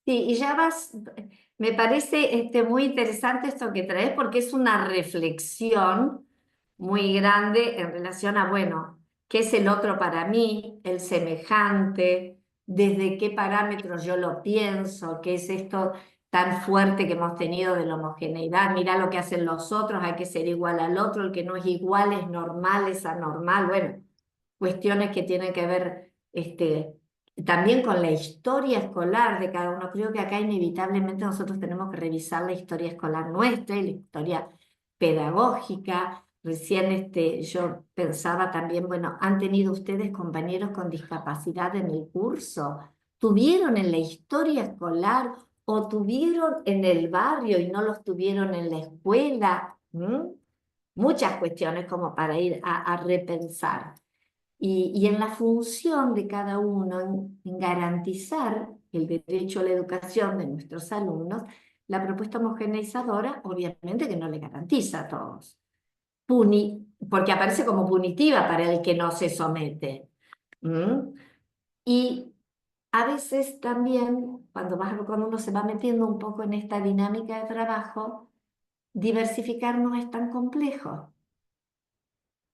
[SPEAKER 1] Sí, y ya me parece muy interesante esto que traes porque es una reflexión muy grande en relación a, bueno, ¿qué es el otro para mí? El semejante, desde qué parámetros yo lo pienso, qué es esto tan fuerte que hemos tenido de la homogeneidad. Mirá lo que hacen los otros, hay que ser igual al otro, el que no es igual es normal, es anormal. Bueno, cuestiones que tienen que ver también con la historia escolar de cada uno. Creo que acá inevitablemente nosotros tenemos que revisar la historia escolar nuestra y la historia pedagógica. Recién yo pensaba también, bueno, ¿han tenido ustedes compañeros con discapacidad en el curso? ¿Tuvieron en la historia escolar o tuvieron en el barrio y no los tuvieron en la escuela. Muchas cuestiones como para ir a repensar. Y en la función de cada uno, en garantizar el derecho a la educación de nuestros alumnos, la propuesta homogeneizadora obviamente que no le garantiza a todos, porque aparece como punitiva para el que no se somete. ¿Mm? Y a veces también, cuando uno se va metiendo un poco en esta dinámica de trabajo, diversificar no es tan complejo.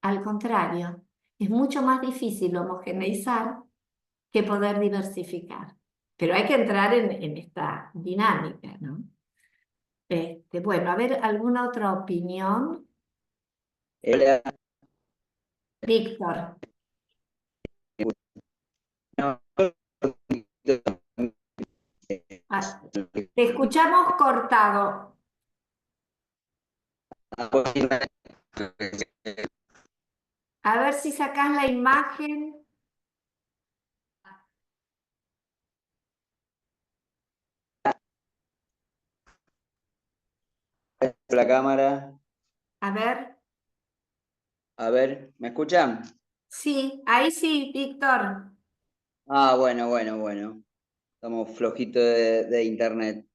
[SPEAKER 1] Al contrario, es mucho más difícil homogeneizar que poder diversificar. Pero hay que entrar en esta dinámica, ¿no? Bueno, a ver, ¿alguna otra opinión?
[SPEAKER 6] Hola,
[SPEAKER 1] Víctor,
[SPEAKER 6] no,
[SPEAKER 1] ah, te escuchamos cortado. A ver si sacás la imagen.
[SPEAKER 6] la cámara.
[SPEAKER 1] A ver,
[SPEAKER 6] ¿Me escuchan?
[SPEAKER 1] sí, ahí sí, Víctor.
[SPEAKER 6] Bueno. Estamos flojitos de internet.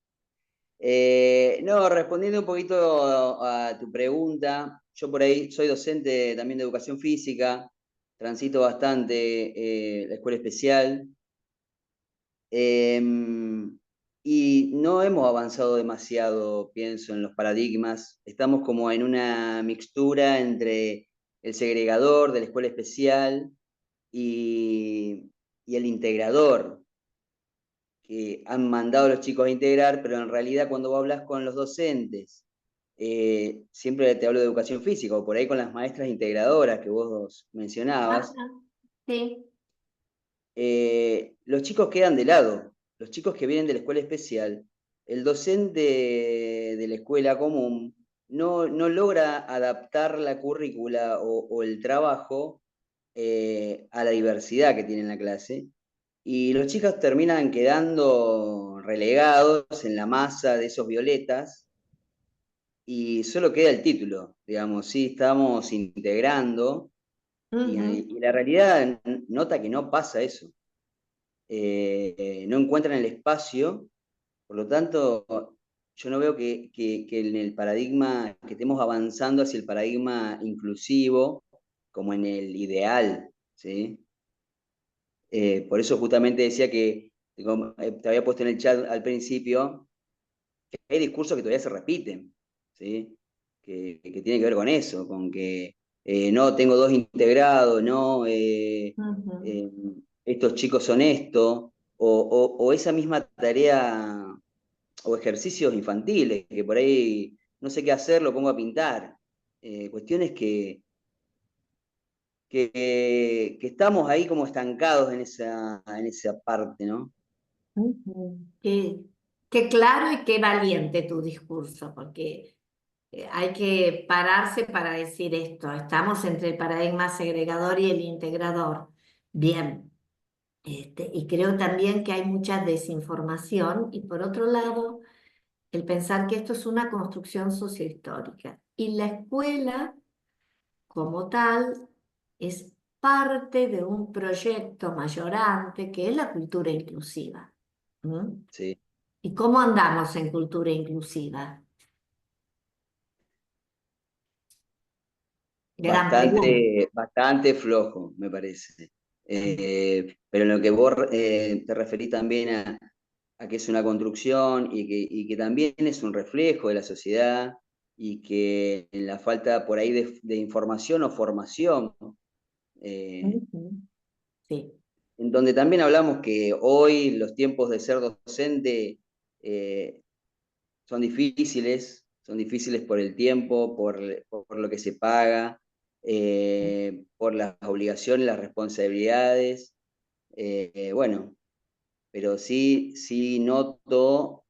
[SPEAKER 6] No, respondiendo un poquito a tu pregunta, yo por ahí soy docente también de educación física, transito bastante la escuela especial. Y no hemos avanzado demasiado, pienso, en los paradigmas. Estamos como en una mixtura entre el segregador de la escuela especial y el integrador, que han mandado a los chicos a integrar, pero en realidad cuando vos hablas con los docentes, siempre te hablo de educación física, o por ahí con las maestras integradoras que vos mencionabas,
[SPEAKER 1] Ajá, sí.
[SPEAKER 6] los chicos quedan de lado. Los chicos que vienen de la escuela especial, el docente de la escuela común no logra adaptar la currícula o el trabajo a la diversidad que tiene en la clase. Y los chicos terminan quedando relegados en la masa de esos violetas y solo queda el título, digamos, sí, estamos integrando y la realidad nota que no pasa eso. No encuentran el espacio, por lo tanto, yo no veo que en el paradigma, que estemos avanzando hacia el paradigma inclusivo como en el ideal, ¿sí? Por eso justamente decía que, como, te había puesto en el chat al principio, que hay discursos que todavía se repiten, ¿sí? Que tiene que ver con eso, con que no, tengo dos integrados, no, eh, estos chicos son esto, o esa misma tarea o ejercicios infantiles, que por ahí no sé qué hacer, lo pongo a pintar. Cuestiones que estamos ahí como estancados en esa parte, ¿no?
[SPEAKER 1] Qué claro y qué valiente tu discurso, porque hay que pararse para decir esto. Estamos entre el paradigma segregador y el integrador. Bien. Y creo también que hay mucha desinformación y por otro lado, el pensar que esto es una construcción sociohistórica y la escuela como tal es parte de un proyecto mayorante que es la cultura inclusiva. ¿Mm?
[SPEAKER 6] Sí.
[SPEAKER 1] ¿Y cómo andamos en cultura inclusiva? Gran pregunta.
[SPEAKER 6] Bastante flojo, me parece. Pero en lo que vos te referís también a que es una construcción y que también es un reflejo de la sociedad y que en la falta por ahí de información o formación, eh,
[SPEAKER 1] Ujú. Sí.
[SPEAKER 6] en donde también hablamos que hoy los tiempos de ser docente eh, son difíciles por el tiempo, por lo que se paga, por las obligaciones, las responsabilidades. Bueno, pero sí noto,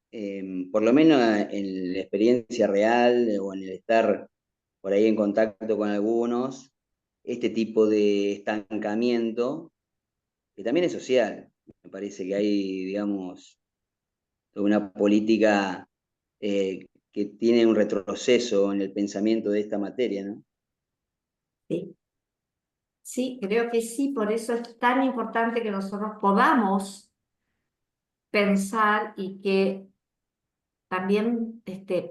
[SPEAKER 6] por lo menos en la experiencia real o en el estar por ahí en contacto con algunos, este tipo de estancamiento, que también es social. Me parece que hay, digamos, una política que tiene un retroceso en el pensamiento de esta materia, ¿no?
[SPEAKER 1] Sí. Sí, creo que sí, por eso es tan importante que nosotros podamos pensar y que también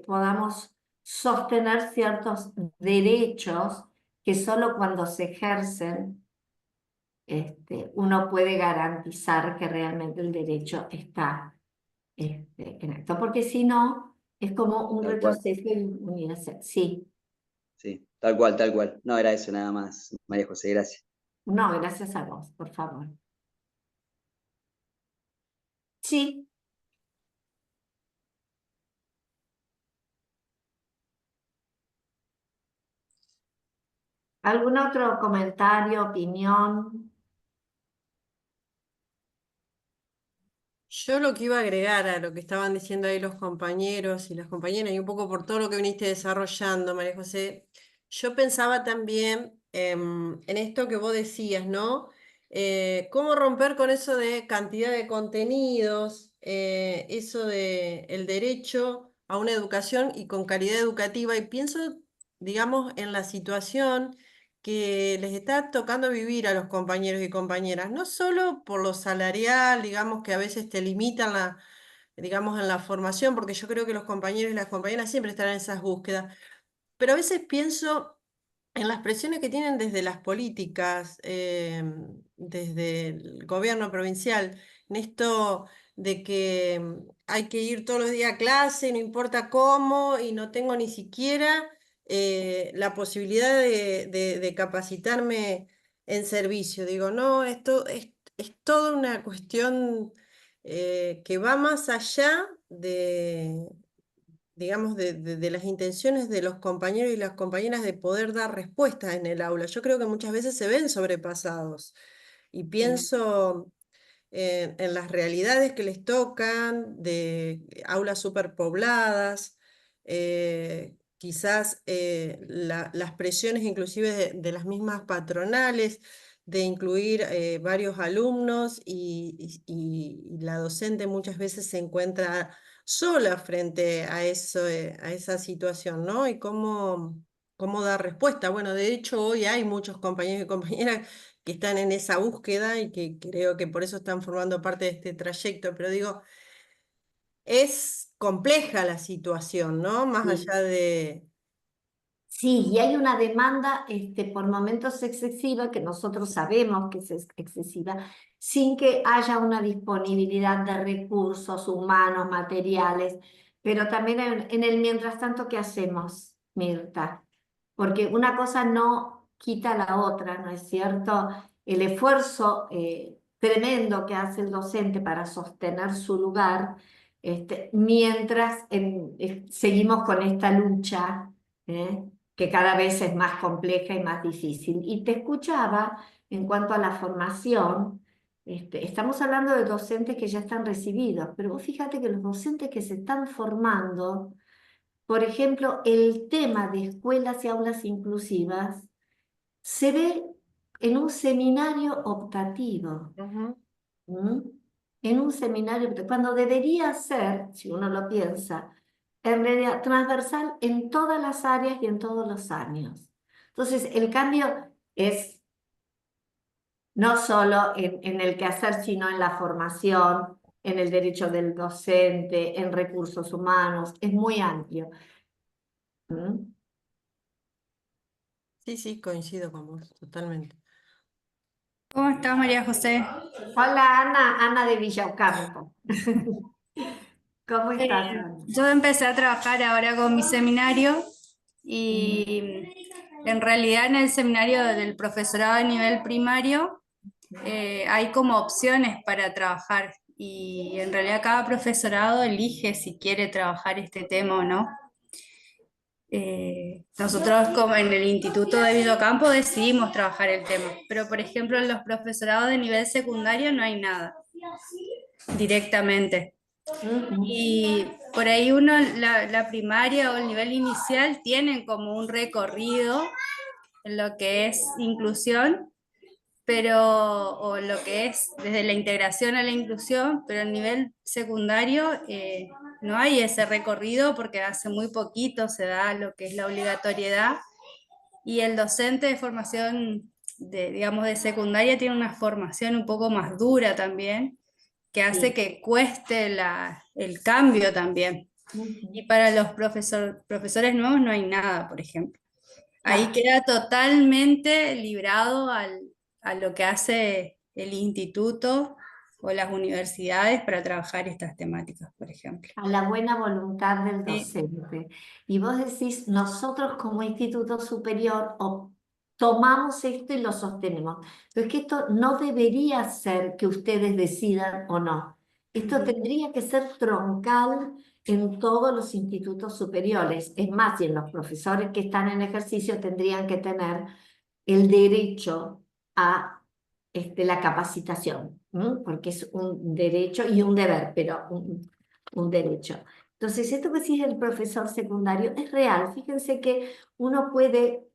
[SPEAKER 1] podamos sostener ciertos derechos que solo cuando se ejercen uno puede garantizar que realmente el derecho está en acto, porque si no, es como un
[SPEAKER 6] Tal cual,
[SPEAKER 1] retroceso universal. Sí,
[SPEAKER 6] sí, tal cual, tal cual. No, era eso nada más, María José, gracias.
[SPEAKER 1] no, gracias a vos, por favor. Sí, ¿algún otro comentario, opinión?
[SPEAKER 2] Yo lo que iba a agregar a lo que estaban diciendo ahí los compañeros y las compañeras, y un poco por todo lo que viniste desarrollando, María José, yo pensaba también en esto que vos decías, ¿no? Cómo romper con eso de cantidad de contenidos, eso de el derecho a una educación y con calidad educativa, y pienso, digamos, en la situación que les está tocando vivir a los compañeros y compañeras, no solo por lo salarial, digamos, que a veces te limitan digamos, en la formación, porque yo creo que los compañeros y las compañeras siempre están en esas búsquedas, pero a veces pienso en las presiones que tienen desde las políticas, desde el gobierno provincial, en esto de que hay que ir todos los días a clase, no importa cómo, y no tengo ni siquiera la posibilidad de capacitarme en servicio. Digo, no, esto es toda una cuestión que va más allá de, digamos, de las intenciones de los compañeros y las compañeras de poder dar respuestas en el aula. Yo creo que muchas veces se ven sobrepasados y pienso en las realidades que les tocan, de aulas superpobladas, quizás las presiones inclusive de las mismas patronales, de incluir varios alumnos y la docente muchas veces se encuentra sola frente a eso, a esa situación, ¿no? Y cómo dar respuesta. Bueno, de hecho hoy hay muchos compañeros y compañeras que están en esa búsqueda y que creo que por eso están formando parte de este trayecto, pero digo, es compleja la situación, ¿no? Más
[SPEAKER 1] Sí.
[SPEAKER 2] allá de...
[SPEAKER 1] Sí, y hay una demanda por momentos excesiva, que nosotros sabemos que es excesiva, sin que haya una disponibilidad de recursos humanos, materiales, pero también en el mientras tanto, ¿qué hacemos, Mirta? Porque una cosa no quita la otra, ¿no es cierto? El esfuerzo tremendo que hace el docente para sostener su lugar, mientras seguimos con esta lucha. ¿Eh? Que cada vez es más compleja y más difícil. Y te escuchaba en cuanto a la formación, estamos hablando de docentes que ya están recibidos, pero vos fíjate que los docentes que se están formando, por ejemplo, el tema de escuelas y aulas inclusivas, se ve en un seminario optativo.
[SPEAKER 2] Ujú.
[SPEAKER 1] ¿Mm? En un seminario, cuando debería ser, si uno lo piensa, en realidad transversal en todas las áreas y en todos los años. Entonces, el cambio es no solo en el quehacer, sino en la formación, en el derecho del docente, en recursos humanos, es muy amplio. ¿Mm?
[SPEAKER 2] Sí, sí, coincido con vos, totalmente.
[SPEAKER 7] ¿Cómo estás, María José?
[SPEAKER 1] Hola, Ana de Villaucampo. ¿Cómo estás, Ana?
[SPEAKER 7] Yo empecé a trabajar ahora con mi seminario y en realidad en el seminario del profesorado a nivel primario hay como opciones para trabajar y en realidad cada profesorado elige si quiere trabajar este tema o no. Nosotros como en el Instituto de Villocampo decidimos trabajar el tema, pero por ejemplo en los profesorados de nivel secundario no hay nada directamente.
[SPEAKER 1] Ujú.
[SPEAKER 7] Y por ahí uno, la primaria o el nivel inicial tienen como un recorrido en lo que es inclusión, o lo que es desde la integración a la inclusión, pero a nivel secundario no hay ese recorrido porque hace muy poquito se da lo que es la obligatoriedad y el docente de formación digamos, de secundaria tiene una formación un poco más dura también, que hace
[SPEAKER 1] Sí.
[SPEAKER 7] que cueste el cambio también. Y para los profesores nuevos no hay nada, por ejemplo. Ahí
[SPEAKER 1] Claro.
[SPEAKER 7] queda totalmente librado a lo que hace el instituto o las universidades para trabajar estas temáticas, por ejemplo.
[SPEAKER 1] A la buena voluntad del
[SPEAKER 7] Sí.
[SPEAKER 1] docente. Y vos decís, nosotros como instituto superior tomamos esto y lo sostenemos. Pero es que esto no debería ser que ustedes decidan o no. Esto
[SPEAKER 7] Ujú.
[SPEAKER 1] tendría que ser troncal en todos los institutos superiores. Es más, y en los profesores que están en ejercicio tendrían que tener el derecho a la capacitación, ¿m? Porque es un derecho y un deber, pero un derecho. Entonces, esto que decís el profesor secundario es real. Fíjense que uno puede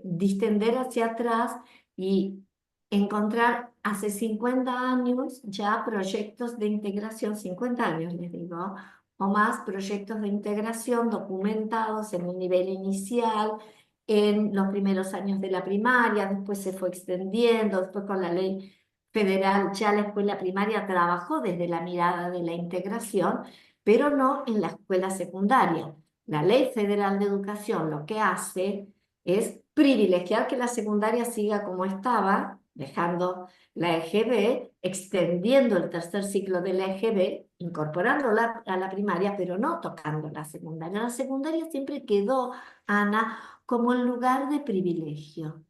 [SPEAKER 1] distender hacia atrás y encontrar hace 50 años ya proyectos de integración, 50 años les digo, o más proyectos de integración documentados en un nivel inicial, en los primeros años de la primaria, después se fue extendiendo, después con la ley federal ya la escuela primaria trabajó desde la mirada de la integración, pero no en la escuela secundaria. La ley federal de educación lo que hace es privilegiar que la secundaria siga como estaba, dejando la EGB, extendiendo el tercer ciclo de la EGB, incorporándola a la primaria, pero no tocando la secundaria. La secundaria siempre quedó, Ana, como el lugar de privilegio.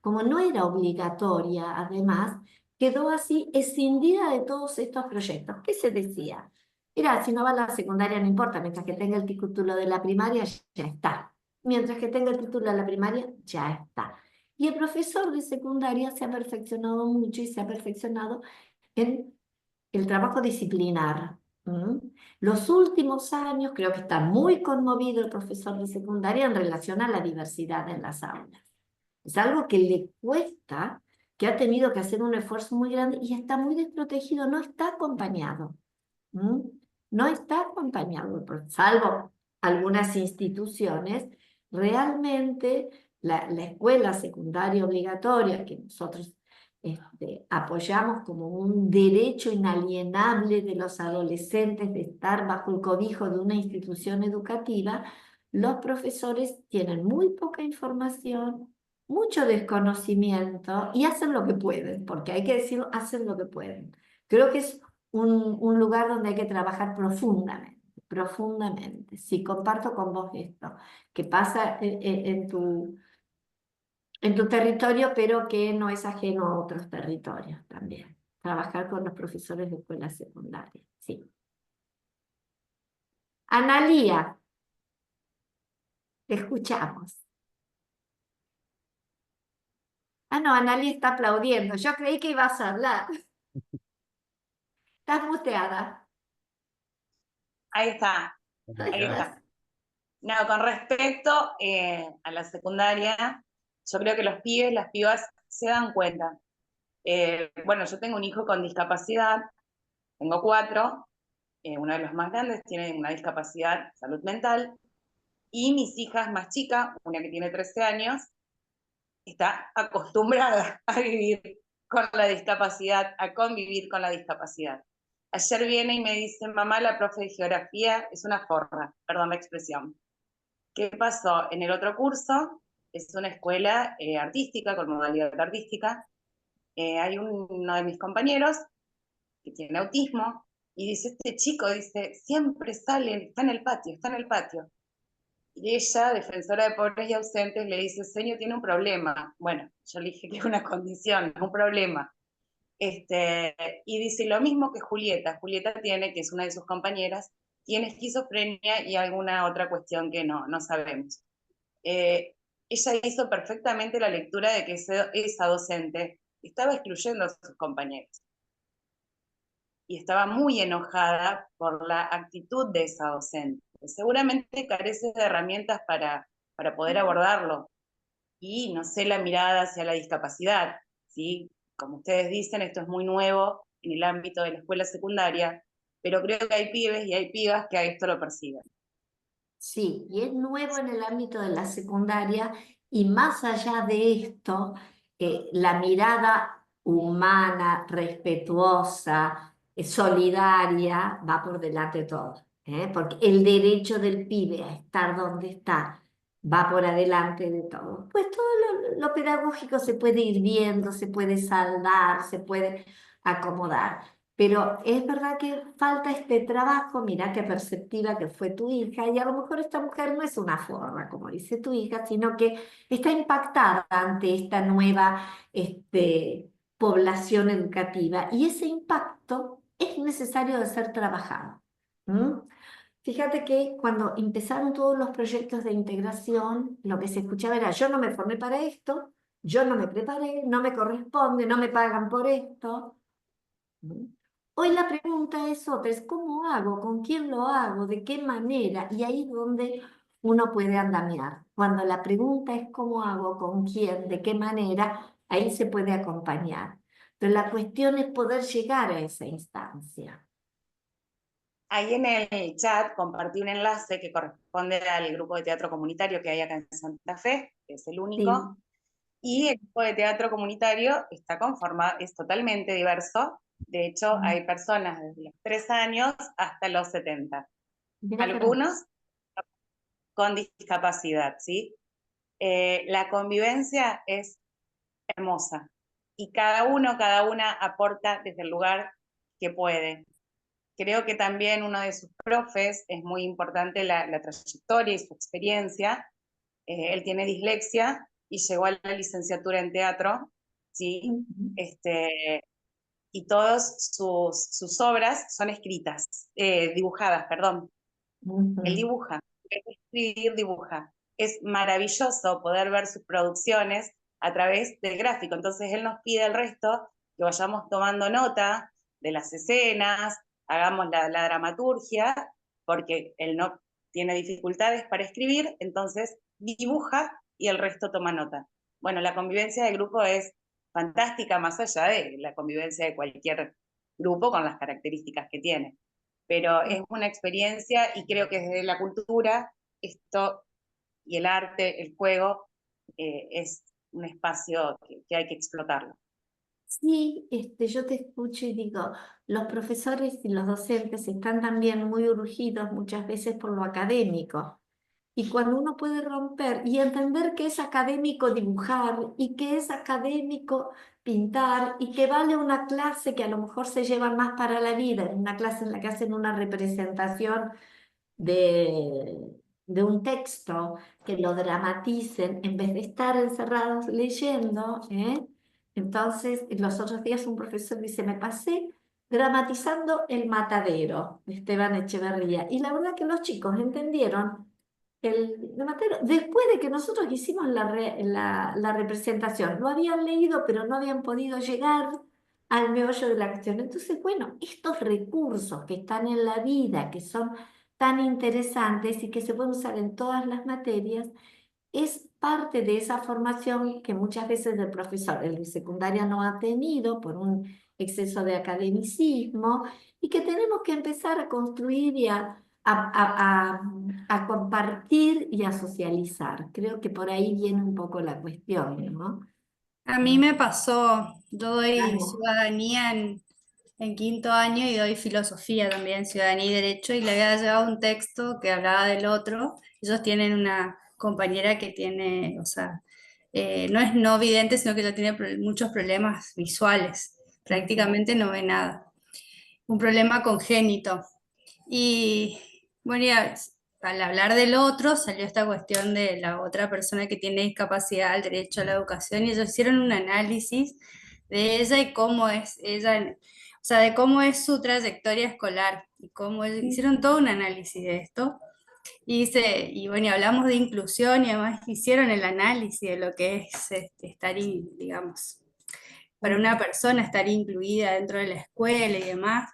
[SPEAKER 1] Como no era obligatoria, además, quedó así escindida de todos estos proyectos. ¿Qué se decía? Mira, si no va a la secundaria no importa, mientras que tenga el título de la primaria ya está. Mientras que tenga el título de la primaria ya está. Y el profesor de secundaria se ha perfeccionado mucho y se ha perfeccionado en el trabajo disciplinar. Los últimos años creo que está muy conmovido el profesor de secundaria en relación a la diversidad en las aulas. Es algo que le cuesta, que ha tenido que hacer un esfuerzo muy grande y está muy desprotegido, no está acompañado. No está acompañado, salvo algunas instituciones. Realmente la escuela secundaria obligatoria, que nosotros apoyamos como un derecho inalienable de los adolescentes de estar bajo el cobijo de una institución educativa, los profesores tienen muy poca información, mucho desconocimiento y hacen lo que pueden, porque hay que decirlo, hacen lo que pueden. Creo que es un lugar donde hay que trabajar profundamente, profundamente. Sí, comparto con vos esto, que pasa en tu territorio, pero que no es ajeno a otros territorios también. Trabajar con los profesores de escuela secundaria, sí. Analía, te escuchamos. Ah, no, Analía está aplaudiendo. Yo creí que ibas a hablar. Estás muteada.
[SPEAKER 8] Ahí está,
[SPEAKER 1] Ahí
[SPEAKER 8] ahí
[SPEAKER 1] estás.
[SPEAKER 8] está. No, con respecto a la secundaria, yo creo que los pibes, las pibas se dan cuenta. Bueno, yo tengo un hijo con discapacidad, tengo 4, uno de los más grandes tiene una discapacidad, salud mental, y mis hijas más chicas, una que tiene 13 años, está acostumbrada a vivir con la discapacidad, a convivir con la discapacidad. Ayer viene y me dice, mamá, la profe de geografía es una forra, perdón la expresión. ¿Qué pasó? En el otro curso, es una escuela artística, con modalidad artística, hay uno de mis compañeros que tiene autismo, y dice, este chico, dice, siempre sale, está en el patio, está en el patio. Y ella, defensora de pobres y ausentes, le dice, señor, tiene un problema. Bueno, yo le dije que es una condición, no un problema. Y dice lo mismo que Julieta. Julieta tiene, que es una de sus compañeras, tiene esquizofrenia y alguna otra cuestión que no sabemos. Ella hizo perfectamente la lectura de que esa docente estaba excluyendo a sus compañeros. Y estaba muy enojada por la actitud de esa docente. Seguramente carece de herramientas para poder abordarlo. y no sé la mirada hacia la discapacidad, ¿sí? Como ustedes dicen, esto es muy nuevo en el ámbito de la escuela secundaria, pero creo que hay pibes y hay pibas que a esto lo perciben.
[SPEAKER 1] Sí, y es nuevo en el ámbito de la secundaria y más allá de esto, la mirada humana, respetuosa, solidaria, va por delante de todo, porque el derecho del pibe a estar donde está va por adelante de todo. Pues todo lo pedagógico se puede ir viendo, se puede saldar, se puede acomodar. Pero es verdad que falta este trabajo, mira qué perceptiva que fue tu hija, y a lo mejor esta mujer no es una forra, como dice tu hija, sino que está impactada ante esta nueva población educativa, y ese impacto es necesario de ser trabajado. ¿Mm? Fíjate que cuando empezaron todos los proyectos de integración, lo que se escuchaba era, yo no me formé para esto, yo no me preparé, no me corresponde, no me pagan por esto. ¿Mm? Hoy la pregunta es otra, es cómo hago, con quién lo hago, de qué manera, y ahí es donde uno puede andamiar. Cuando la pregunta es cómo hago, con quién, de qué manera, ahí se puede acompañar. Pero la cuestión es poder llegar a esa instancia.
[SPEAKER 8] Ahí en el chat compartí un enlace que corresponde al grupo de teatro comunitario que hay acá en Santa Fe, que es el único,
[SPEAKER 1] Sí.
[SPEAKER 8] y el grupo de teatro comunitario está conformado, es totalmente diverso. De hecho, hay personas desde los 3 años hasta los 70.
[SPEAKER 1] Mira,
[SPEAKER 8] Algunos con discapacidad, ¿sí? La convivencia es hermosa y cada uno, cada una aporta desde el lugar que puede. Creo que también uno de sus profes es muy importante la trayectoria y su experiencia. Él tiene dislexia y llegó a la licenciatura en teatro, ¿sí? Y todas sus obras son escritas, dibujadas, perdón. Él dibuja, escribir, dibuja. Es maravilloso poder ver sus producciones a través del gráfico. Entonces él nos pide al resto que vayamos tomando nota de las escenas, hagamos la dramaturgia, porque él no tiene dificultades para escribir, entonces dibuja y el resto toma nota. Bueno, la convivencia de grupo es fantástica, más allá de la convivencia de cualquier grupo con las características que tiene. Pero es una experiencia y creo que desde la cultura esto y el arte, el juego, es un espacio que hay que explotarlo.
[SPEAKER 1] Sí, yo te escucho y digo, los profesores y los docentes están también muy urgidos muchas veces por lo académico. Y cuando uno puede romper y entender que es académico dibujar y que es académico pintar y que vale una clase que a lo mejor se lleva más para la vida, en una clase en la que hacen una representación de un texto, que lo dramaticen en vez de estar encerrados leyendo, ¿eh? Entonces, los otros días un profesor dice, me pasé dramatizando El Matadero, de Esteban Echeverría. Y la verdad que los chicos entendieron el matadero después de que nosotros hicimos la representación. Lo habían leído, pero no habían podido llegar al meollo de la cuestión. Entonces, bueno, estos recursos que están en la vida, que son tan interesantes y que se pueden usar en todas las materias, es parte de esa formación que muchas veces el profesor en secundaria no ha tenido por un exceso de academicismo y que tenemos que empezar a construir y a compartir y a socializar. Creo que por ahí viene un poco la cuestión, ¿no?
[SPEAKER 7] A mí me pasó, yo doy
[SPEAKER 1] Claro.
[SPEAKER 7] ciudadanía en quinto año y doy filosofía también, ciudadanía y derecho, y le había llevado un texto que hablaba del otro. Ellos tienen una compañera que tiene, o sea, no es no vidente, sino que ella tiene muchos problemas visuales, prácticamente no ve nada. Un problema congénito. Y bueno, ya, al hablar del otro salió esta cuestión de la otra persona que tiene discapacidad, el derecho a la educación, y ellos hicieron un análisis de ella y cómo es ella, o sea, de cómo es su trayectoria escolar, y hicieron todo un análisis de esto. Y bueno, y hablamos de inclusión y además hicieron el análisis de lo que es estar, digamos, para una persona estar incluida dentro de la escuela y demás.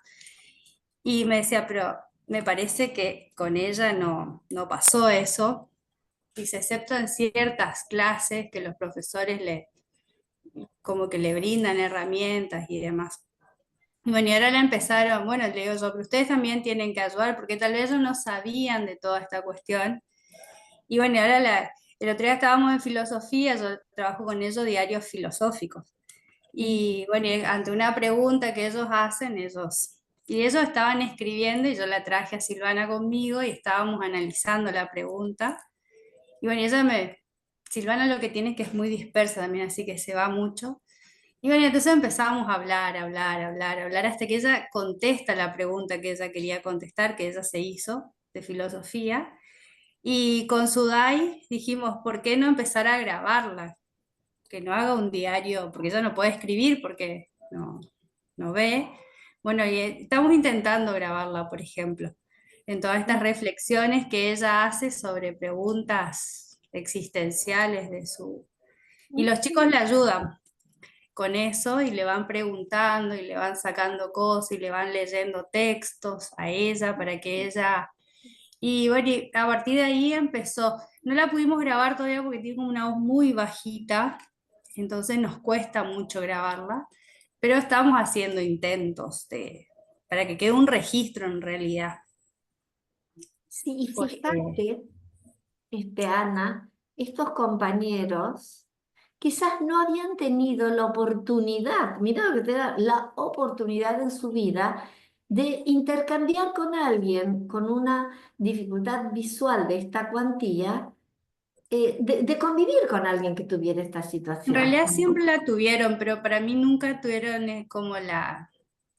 [SPEAKER 7] Y me decía, pero me parece que con ella no pasó eso. dice, excepto en ciertas clases que los profesores como que le brindan herramientas y demás. Y bueno, y ahora le empezaron, bueno, le digo yo, pero ustedes también tienen que ayudar, porque tal vez ellos no sabían de toda esta cuestión. Y bueno, y ahora el otro día estábamos en filosofía, yo trabajo con ellos diarios filosóficos. Y bueno, y ante una pregunta que ellos hacen, y ellos estaban escribiendo y yo la traje a Silvana conmigo y estábamos analizando la pregunta. Y bueno, Silvana lo que tiene es que es muy dispersa también, así que se va mucho. Y bueno, entonces empezamos a hablar, hasta que ella contesta la pregunta que ella quería contestar, que ella se hizo de filosofía. Y con Sudai dijimos, ¿por qué no empezar a grabarla? Que no haga un diario, porque ella no puede escribir porque no ve. Bueno, y estamos intentando grabarla, por ejemplo, en todas estas reflexiones que ella hace sobre preguntas existenciales de su... Y los chicos le ayudan con eso y le van preguntando y le van sacando cosas y le van leyendo textos a ella para que ella... Y bueno, y a partir de ahí empezó. No la pudimos grabar todavía porque tiene como una voz muy bajita, entonces nos cuesta mucho grabarla, pero estamos haciendo intentos para que quede un registro en realidad.
[SPEAKER 1] Sí, y
[SPEAKER 7] Porque-
[SPEAKER 1] fíjate, Ana, estos compañeros quizás no habían tenido la oportunidad, mira lo que te da, la oportunidad en su vida de intercambiar con alguien con una dificultad visual de esta cuantía, de convivir con alguien que tuviera esta
[SPEAKER 7] En
[SPEAKER 1] situación.
[SPEAKER 7] realidad siempre la tuvieron, pero para mí nunca tuvieron como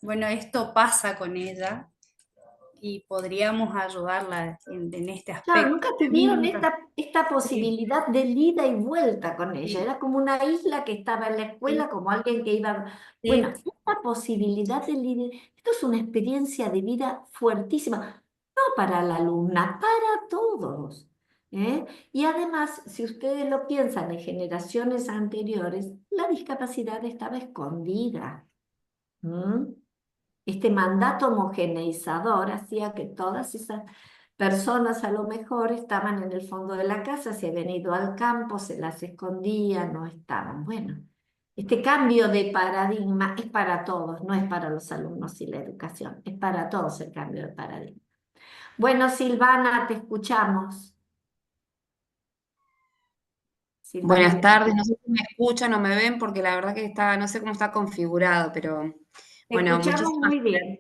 [SPEAKER 7] bueno, esto pasa con ella y podríamos ayudarla en este
[SPEAKER 1] Claro,
[SPEAKER 7] aspecto.
[SPEAKER 1] nunca
[SPEAKER 7] A mí
[SPEAKER 1] tuvieron
[SPEAKER 7] nunca.
[SPEAKER 1] esta
[SPEAKER 7] Sí,
[SPEAKER 1] posibilidad de ida y vuelta con ella.
[SPEAKER 7] sí,
[SPEAKER 1] Era como una isla que estaba en la
[SPEAKER 7] sí,
[SPEAKER 1] escuela, como alguien que iba...
[SPEAKER 7] sí.
[SPEAKER 1] Bueno, esta posibilidad de ida... Esto es una experiencia de vida fuertísima, no para la alumna, para todos. ¿Eh? Y además, si ustedes lo piensan en generaciones anteriores, la discapacidad estaba escondida. ¿Mm? Este mandato homogeneizador hacía que todas esas personas a lo mejor estaban en el fondo de la casa, se habían ido al campo, se las escondían, no estaban. Bueno, este cambio de paradigma es para todos, no es para los alumnos y la educación, es para todos el cambio de paradigma. Bueno, Silvana, te escuchamos. Silvana,
[SPEAKER 9] Buenas tardes, no sé si me escuchan o me ven porque la verdad que no sé cómo está configurado, pero
[SPEAKER 1] te
[SPEAKER 9] bueno,
[SPEAKER 1] escuchamos muy bien.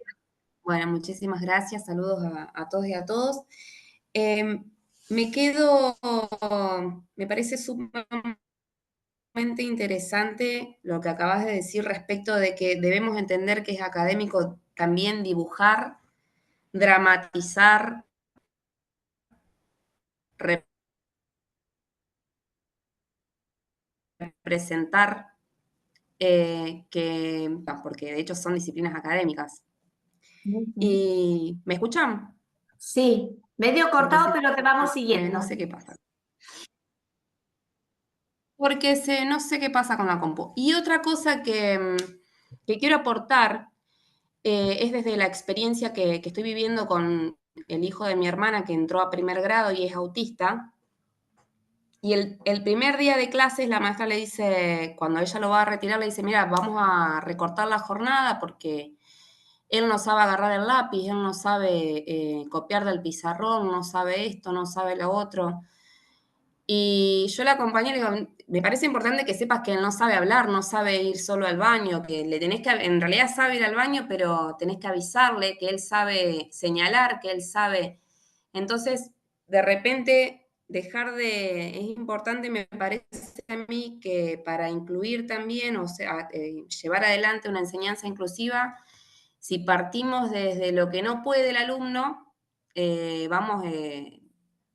[SPEAKER 9] muchísimas gracias, saludos a todos y a todos. Eh, me parece sumamente interesante lo que acabas de decir respecto de que debemos entender que es académico también dibujar, dramatizar, representar, porque de hecho son disciplinas académicas.
[SPEAKER 1] Ujú.
[SPEAKER 9] ¿Y me escuchan?
[SPEAKER 1] Sí, medio
[SPEAKER 9] Porque
[SPEAKER 1] cortado, pero te vamos siguiendo.
[SPEAKER 9] no sé qué pasa. Porque no sé qué pasa con la compu. Y otra cosa que quiero aportar es desde la experiencia que estoy viviendo con el hijo de mi hermana que entró a primer grado y es autista. Y el primer día de clases la maestra le dice, cuando ella lo va a retirar, le dice, mira, vamos a recortar la jornada porque él no sabe agarrar el lápiz, él no sabe copiar del pizarrón, no sabe esto, no sabe lo otro. Y yo la acompañé y le digo, me parece importante que sepas que él no sabe hablar, no sabe ir solo al baño, que le tenés que, en realidad sabe ir al baño, pero tenés que avisarle que él sabe señalar, que él sabe. Entonces, de repente, es importante, me parece a mí, que para incluir también, o sea, llevar adelante una enseñanza inclusiva, si partimos desde lo que no puede el alumno,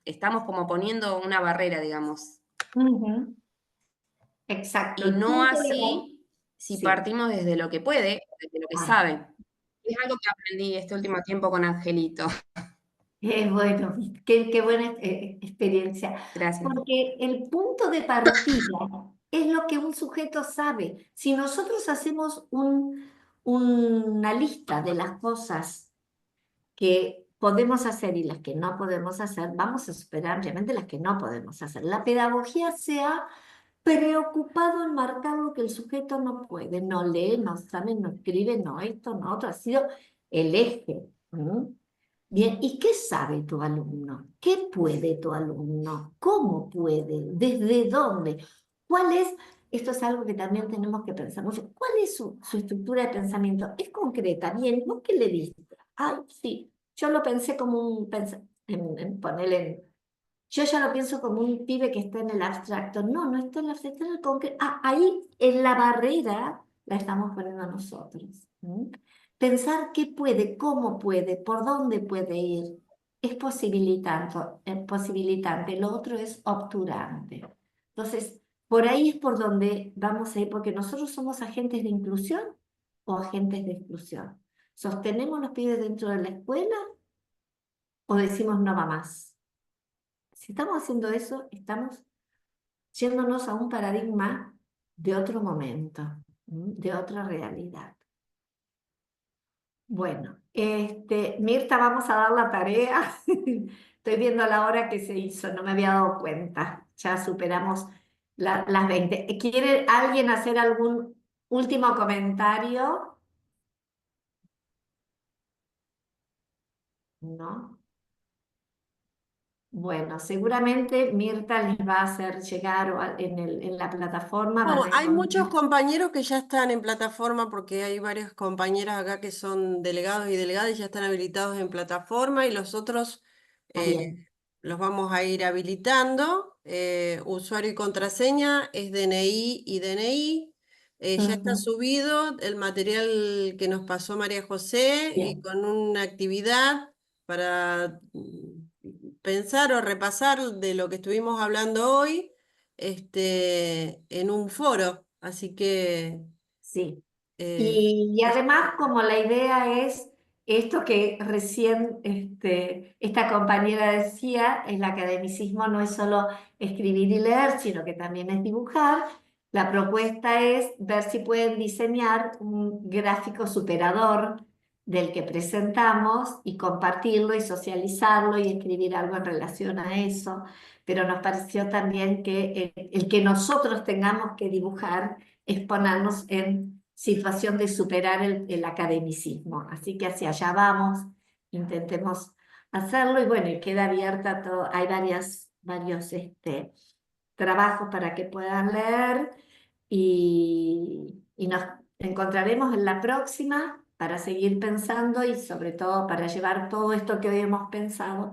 [SPEAKER 9] estamos como poniendo una barrera, digamos.
[SPEAKER 1] Ujú. Exacto.
[SPEAKER 9] Y
[SPEAKER 1] El
[SPEAKER 9] no
[SPEAKER 1] punto de
[SPEAKER 9] así si
[SPEAKER 1] Sí.
[SPEAKER 9] partimos desde lo que puede, desde lo que sabe. Es algo que aprendí este último tiempo con Angelito.
[SPEAKER 1] Bueno, qué buena experiencia.
[SPEAKER 9] Gracias.
[SPEAKER 1] Porque el punto de partida es lo que un sujeto sabe. Si nosotros hacemos una lista de las cosas que podemos hacer y las que no podemos hacer, vamos a superar ampliamente las que no podemos hacer. La pedagogía se ha preocupado en marcar lo que el sujeto no puede, no lee, no sabe, no escribe, no esto, no otro, ha sido el eje. Bien, ¿y qué sabe tu alumno? ¿Qué puede tu alumno? ¿Cómo puede? ¿Desde dónde? ¿Cuál es? Esto es algo que también tenemos que pensar mucho. ¿Cuál es su estructura de pensamiento? ¿Es concreta? Bien, ¿vos qué le diste? Ay, sí, yo lo pensé como un... Yo ya lo pienso como un pibe que está en el abstracto. No, no está en el abstracto, está en el concreto. Ah, ahí en la barrera la estamos poniendo nosotros. Pensar qué puede, cómo puede, por dónde puede ir, es posibilitante. Lo otro es obturante. Entonces, por ahí es por donde vamos a ir, porque nosotros somos agentes de inclusión o agentes de exclusión. ¿Sostenemos los pibes dentro de la escuela o decimos no va más? Si estamos haciendo eso, estamos yéndonos a un paradigma de otro momento, de otra realidad. Bueno, Mirta, vamos a dar la tarea. Estoy viendo la hora que se hizo, no me había dado cuenta. Ya superamos las 20. ¿Quiere alguien hacer algún último comentario? ¿No? Bueno, seguramente Mirta les va a hacer llegar en la plataforma.
[SPEAKER 2] No,
[SPEAKER 1] Van a
[SPEAKER 2] hay muchos
[SPEAKER 1] encontrar.
[SPEAKER 2] compañeros que ya están en plataforma porque hay varias compañeras acá que son delegados y delegadas y ya están habilitados en plataforma y los otros
[SPEAKER 1] Está bien.
[SPEAKER 2] los vamos a ir habilitando. Usuario y contraseña es DNI y DNI. Ya está
[SPEAKER 1] Ujú,
[SPEAKER 2] subido el material que nos pasó María José y
[SPEAKER 1] bien.
[SPEAKER 2] con una actividad para pensar o repasar de lo que estuvimos hablando hoy en un foro. Así que
[SPEAKER 1] Sí.
[SPEAKER 2] eh,
[SPEAKER 1] Y además, como la idea es esto que recién esta compañera decía, el academicismo no es solo escribir y leer, sino que también es dibujar. La propuesta es ver si pueden diseñar un gráfico superador del que presentamos y compartirlo y socializarlo y escribir algo en relación a eso. Pero nos pareció también que el que nosotros tengamos que dibujar es ponernos en situación de superar el academicismo. Así que hacia allá vamos, intentemos hacerlo y bueno, y queda abierta todo, hay varios trabajos para que puedan leer y nos encontraremos en la próxima para seguir pensando y sobre todo para llevar todo esto que hoy hemos pensado